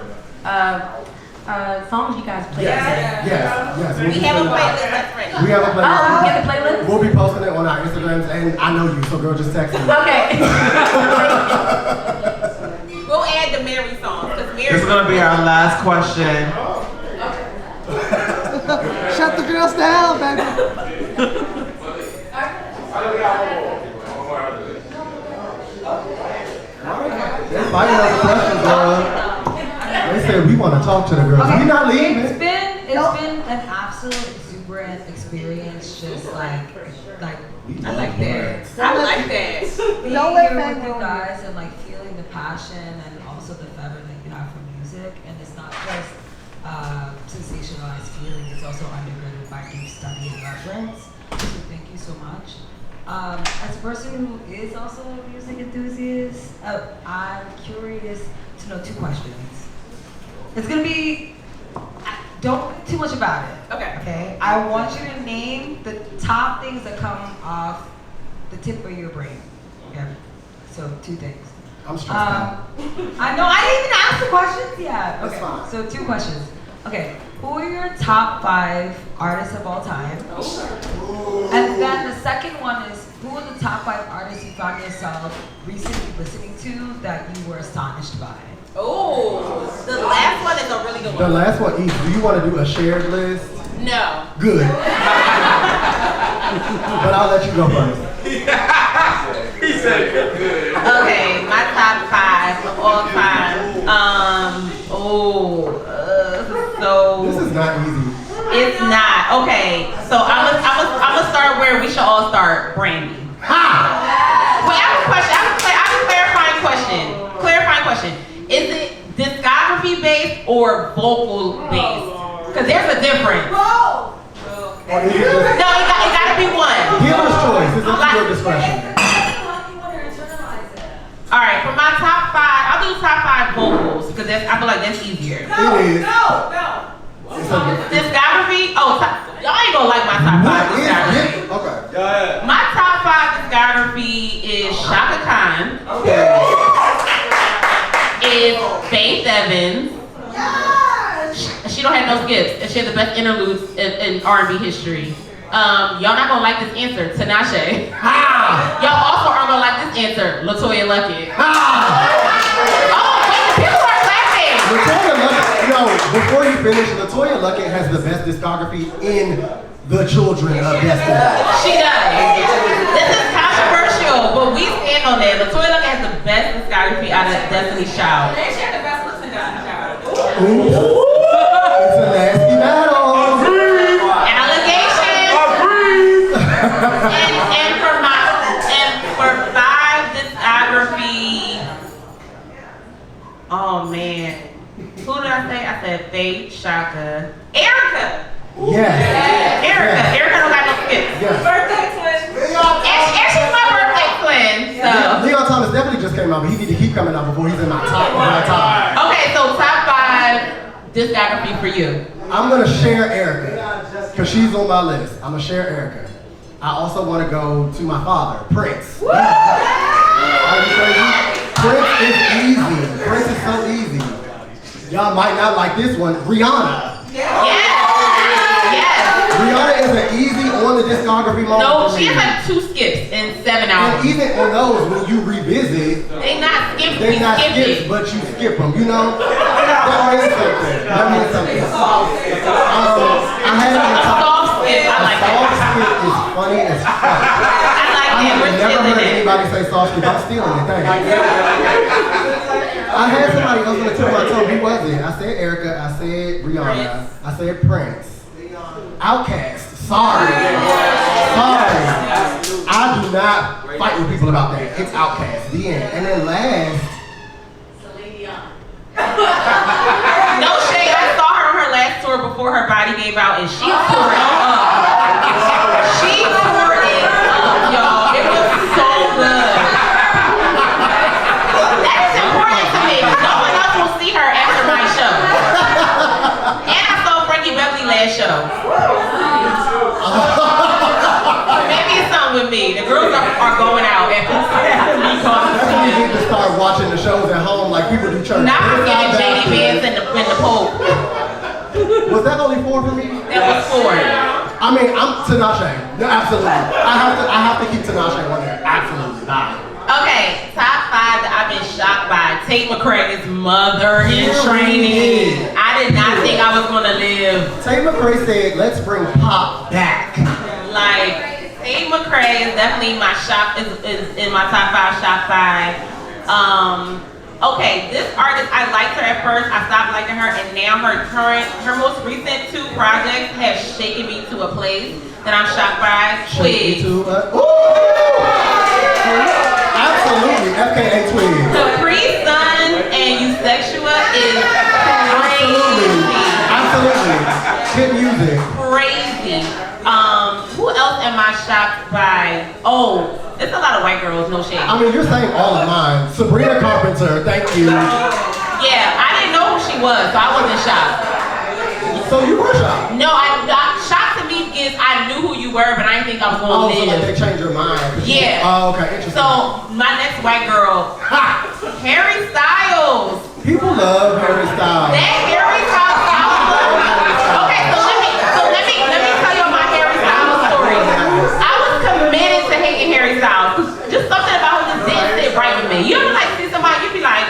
songs you guys play? Yes. We have a playlist that's ready. We have a playlist. Oh, we get the playlist? We'll be posting it on our Instagrams, and I know you, so girl, just text me. Okay. We'll add the Mary song because Mary. This is gonna be our last question. Shut the girls down, baby. They're fighting over questions, girl. They said we want to talk to the girls. We not leaving. It's been an absolute exuberant experience. Just like I like that. I like that. Being Don't let here fame with you ruin guys and like feeling the passion and also the fervor that you have for music, and it's not just sensationalized feeling. It's also undergirded by deep study and reference. So thank you so much. As a person who is also a music enthusiast, I'm curious to know 2 questions. it's gonna be, don't think too much about it. Okay? I want you to name the top things that come off the tip of your brain. Okay? So 2 things. I'm stressed out. I know, I didn't even ask the questions yet. That's Okay, fine. so 2 questions. Okay, who are your top 5 artists of all time? And then the second one is, who are the top 5 artists you found yourself recently listening to that you were astonished by? Oh, the last one is a really good The one. last one, Eve, do you want to do a shared list? No. Good. But I'll let you go first. He said good. Okay, my top 5 of all time. This is not easy. It's not. Okay, so I'm gonna start where we should all start. Brandy. Ha! Wait, I have a question. I have a clarifying question. Is it discography based or vocal based? Because there's a difference. Or is it just, No, it gotta be one. give us choice. It's up to your discretion. All right, for my top 5, I'll do top 5 vocals because I feel like that's easier. It is. It's a, Discography? Oh, y'all ain't gonna like my top 5 discography. Okay. My top 5 discography is Shaka Khan. Is Faith Evans. She don't have no skips, and she has the best interludes in R&B history. Y'all not gonna like this answer, Tinashe. Y'all also aren't gonna like this answer, LaToya Luckett. Oh, wait, the people are laughing. LaToya Luckett, no, before you finish, LaToya Luckett has the best discography in the Children of Destiny. She does. This is controversial, but we stand on that. LaToya Luckett has the best discography out of Destiny's Child. They share the best listening Destiny's Child. Ooh. It's a nasty battle. Allegations. and for 5 discography. Oh man. Who did I say? I said Faith, Shaka, Erica. Yes. Erica don't got no skips. Yes. Birthday twin. And she's my birthday twin. So. Leon Thomas definitely just came out, but he need to keep coming out before he's in my top. Okay, so top 5 discography for you. I'm gonna share Erica, because she's on my list. I'm gonna share Erica. I also want to go to my father, Prince. Are you crazy? Prince is easy. Prince is so easy. Y'all might not like this one, Rihanna. Yes. Rihanna is an easy on the discography moment. No, for she me. has like 2 skips in 7 hours. And even on those, when you revisit, They not skips, they're we not skipped skips, it. but you skip them, you know? That means something. That means something. I had it in the top. Soft skip, I like Soft that. skip is funny as fuck. I like I that. We're have never stealing heard it. anybody say soft skip. I'm stealing it. Thank you. I had somebody else on the tip of my tongue. Who was it? I said Erica. I said Rihanna. I said Prince. Outkast. Sorry. I do not fight with people about that. It's Outkast. The end. And then last. No shade, I saw her on her last tour before her body gave out and she tore it up. She tore it up, y'all. It was so good. That is important to me. No one else will see her after my show. And I saw Frankie Beverly last show. Maybe it's something with me. The girls are going out after me calling That's when you need to start watching the shows at home like people do church. Not forgetting JD Vance and the Pope. Was that only 4 for me? That was 4. I mean, I'm Tinashe. No, absolutely. I have to keep Tinashe on there. Absolutely. Bye. Okay, top 5 that I've been shocked by. Tate McRae's Mother in Training. I did not think I was gonna live. Tate McRae said, let's bring pop back. Like, Tate McRae is definitely my shock, is in my top 5 shock 5. Okay, this artist, I liked her at first, I stopped liking her, and now her most recent 2 projects have shaken me to a place that I'm shocked by. Twig. Absolutely, FKA Twig. Capri Sun and Eusexua is Absolutely. Hit music. crazy. Who else am I shocked by? Oh, there's a lot of white girls, no shade. I mean, you're saying all of mine. Sabrina Carpenter, thank you. Yeah, I didn't know who she was, so I wasn't shocked. So you were shocked? No, shocked to me because I knew who you were, but I didn't think I was gonna live. So like they changed your mind. Yeah. Oh, okay, interesting. So my next white girl, Harry Styles. People love Harry Styles. That Harry Styles album. Okay, so let me tell you my Harry Styles story. I was committed to hating Harry Styles. Just something about him just didn't sit right with me. You ever like see somebody, you be like,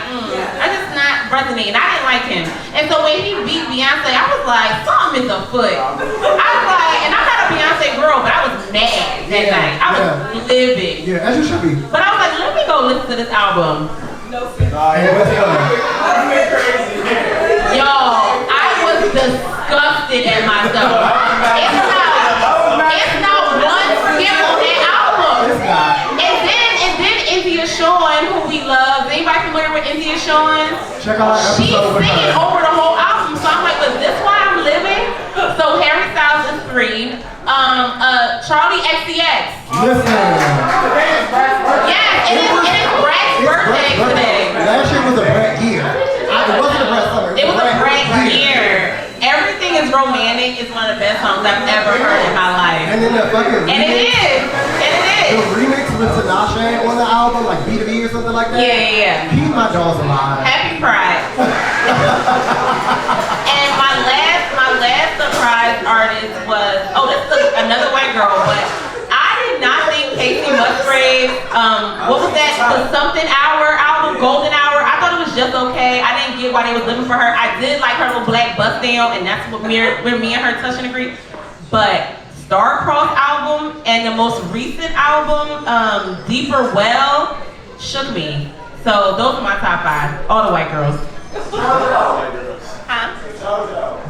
I just not resonating. I didn't like him. And so when he beat Beyonce, I was like, something is afoot. I was like, and I'm not a Beyonce girl, but I was mad that night. I was livid. Yeah, as you should be. But I was like, let me go listen to this album. No sense. Yo, I was disgusted at myself. It's not one skip on that album. And then India Shawn, who we love. Is anybody familiar with India Shawn? Check out our She's episode with singing her. over the whole album, so I'm like, is this why I'm living? So Harry Styles is 3. Charlie XCX. Listen. Yes, it is Brad's birthday today. Last year was a Brad year. It wasn't a Brad summer. It was a Brad year. Everything is romantic. It's one of the best songs I've ever heard in my life. And then the fucking And it is. The remix with Tinashe on the album, like B2B or something like that. Yeah. Keep my dolls alive. Happy Pride. And my last surprise artist was, this is another white girl, but I did not think Casey Musgraves, what was that, the Something Hour album, Golden Hour, I thought it was just okay. I didn't get why they was looking for her. I did like her little black bust down, and that's what where me and her touch and agree. But Star-Crossed album and the most recent album, Deeper Well, shook me. So those are my top 5, all the white girls. Huh?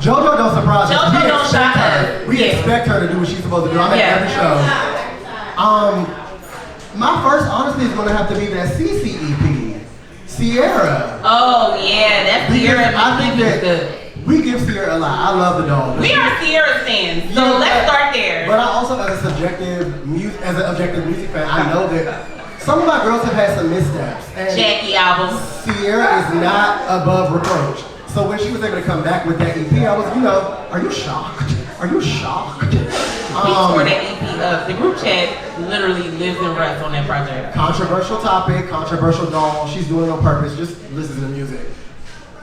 JoJo don't surprise us. JoJo don't shock us. We expect her to do what she's supposed to do. I'm at every show. My first, honestly, is going to have to be that Psyce EP, Sierra. Oh yeah, that's Sierra. I think that we give Sierra a lot. I love the dog. We are Sierra fans, so let's start there. But I also, as an objective music fan, I know that some of my girls have had some missteps. And Jackie album. Sierra is not above reproach. So when she was able to come back with that EP, I was, are you shocked? Are you shocked? We tore that EP up. The group chat literally lives and rests on that project. Controversial topic, controversial doll. She's doing it on purpose. Just listen to the music.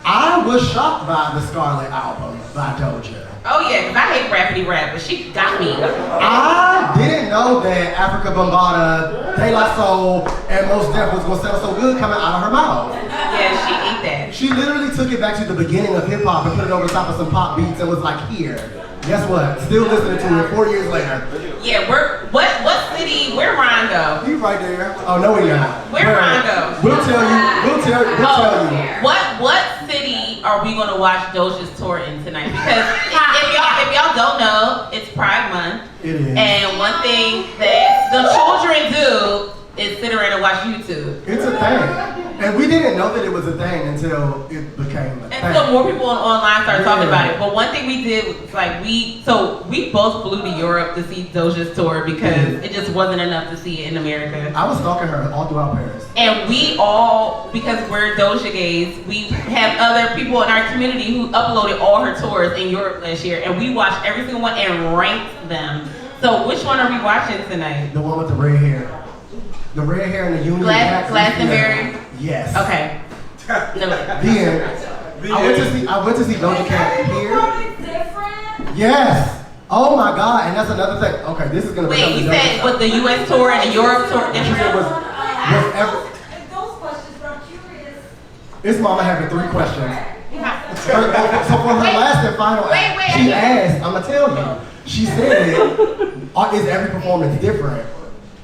I was shocked by the Scarlet album by Doja. Oh yeah, because I hate Rapidy Rap, but she got me. I didn't know that Africa Bambaataa, De La Soul, and Mos Def was gonna sound so good coming out of her mouth. Yeah, she ate that. She literally took it back to the beginning of hip hop and put it over the top of some pop beats and was like, here. Guess what? Still listening to it 4 years later. Yeah, what city? Where Ron go? He's right there. Oh no, he not. Where Ron go? We'll tell you. What city are we gonna watch Doja's tour in tonight? Because if y'all don't know, it's Pride Month. It is. And one thing that the children do is sit around and watch YouTube. It's a thing. And we didn't know that it was a thing until it became a thing. Until more people online started talking about it. But one thing we did was like we both flew to Europe to see Doja's tour because it just wasn't enough to see it in America. I was stalking her all throughout Paris. And we all, because we're Doja gays, we have other people in our community who uploaded all her tours in Europe last year, and we watched every single one and ranked them. So which one are we watching tonight? The one with the red hair. The red hair and the Union Jack. Glastonbury? Yes. Okay. No. Then I went to see Doja Cat here. Yes. Oh my God. And that's another thing. Okay, this is gonna be. Wait, you said with the US tour and the Europe tour different? Those questions, but I'm curious. It's Mama having 3 questions. So for her last and final act, she asked, I'm gonna tell you. She said, is every performance different?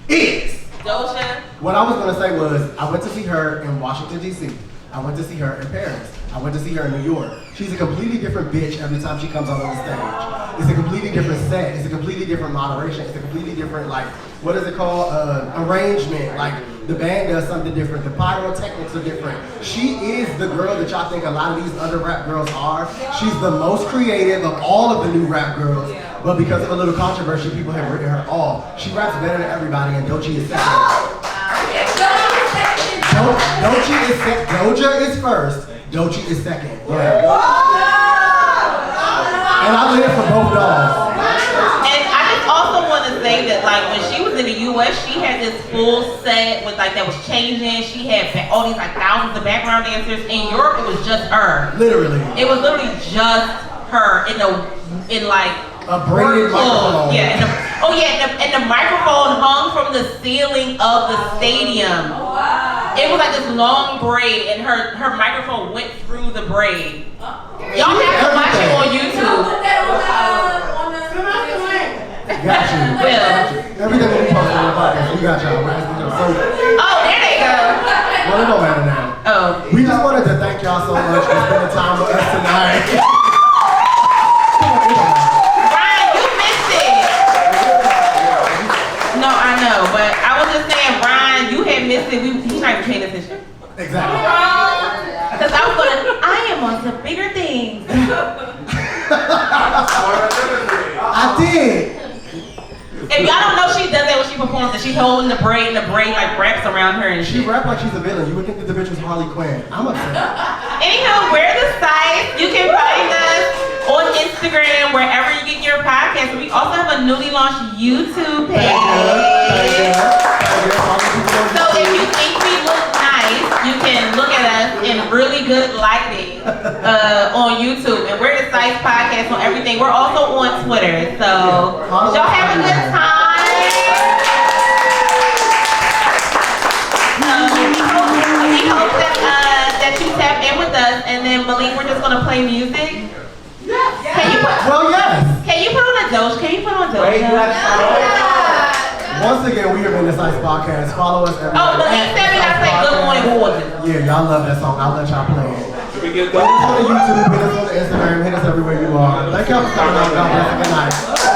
Is. Doja? What I was gonna say was, I went to see her in Washington, D.C. I went to see her in Paris. I went to see her in New York. She's a completely different bitch every time she comes out on the stage. It's a completely different set. It's a completely different moderation. It's a completely different, what is it called? Arrangement. The band does something different. The pyrotechnics are different. She is the girl that y'all think a lot of these other rap girls are. She's the most creative of all of the new rap girls. But because of a little controversy, people have written her off. She raps better than everybody, and Doja is second. Doja is first, Dochi is second. Yeah. And I live for both dogs. And I just also want to say that, like, when she was in the U.S., she had this full set with, like, that was changing. She had all these, like, thousands of background dancers. In Europe, it was just her. Literally. It was literally just her in like, a braided microphone. Yeah, and the microphone hung from the ceiling of the stadium. It was like this long braid, and her microphone went through the braid. Y'all have to watch it on YouTube. Got you. Will. Everything we post on the podcast, we got y'all, right? So, oh, there they go. Well, it don't matter now. Oh. We just wanted to thank y'all so much for spending time with us tonight. Ryan, you missed it. No, I know, but I was just saying, Ryan, you had missed it. He's not even paying attention. Exactly. Because I am on to bigger things. I did. If y'all don't know, she does that when she performs, and she's holding the braid, and the braid like wraps around her, and she rap like she's a villain. You would think that the bitch was Harley Quinn. I'm upset. Anyhow, we're the Psyce. You can find us on Instagram, wherever you get your podcast. We also have a newly launched YouTube page. So if you think we look nice, you can look at us in really good lighting on YouTube. And we're the Psyce Podcast on everything. We're also on Twitter. So y'all have a good time. We hope that you tap in with us. And then Malik, we're just gonna play music. Can you put? Well, yes. Can you put on a Doja? Can you put on Doja? Once again, we have been the Psyce Podcast. Follow us everywhere. Oh, Malik said we gotta say Good Morning Gorgeous. Yeah, y'all love that song. I'll let y'all play it. Should we get Hit us on the YouTube, hit us on the Instagram, hit us everywhere you are. Thank y'all for coming out. God bless. Good night.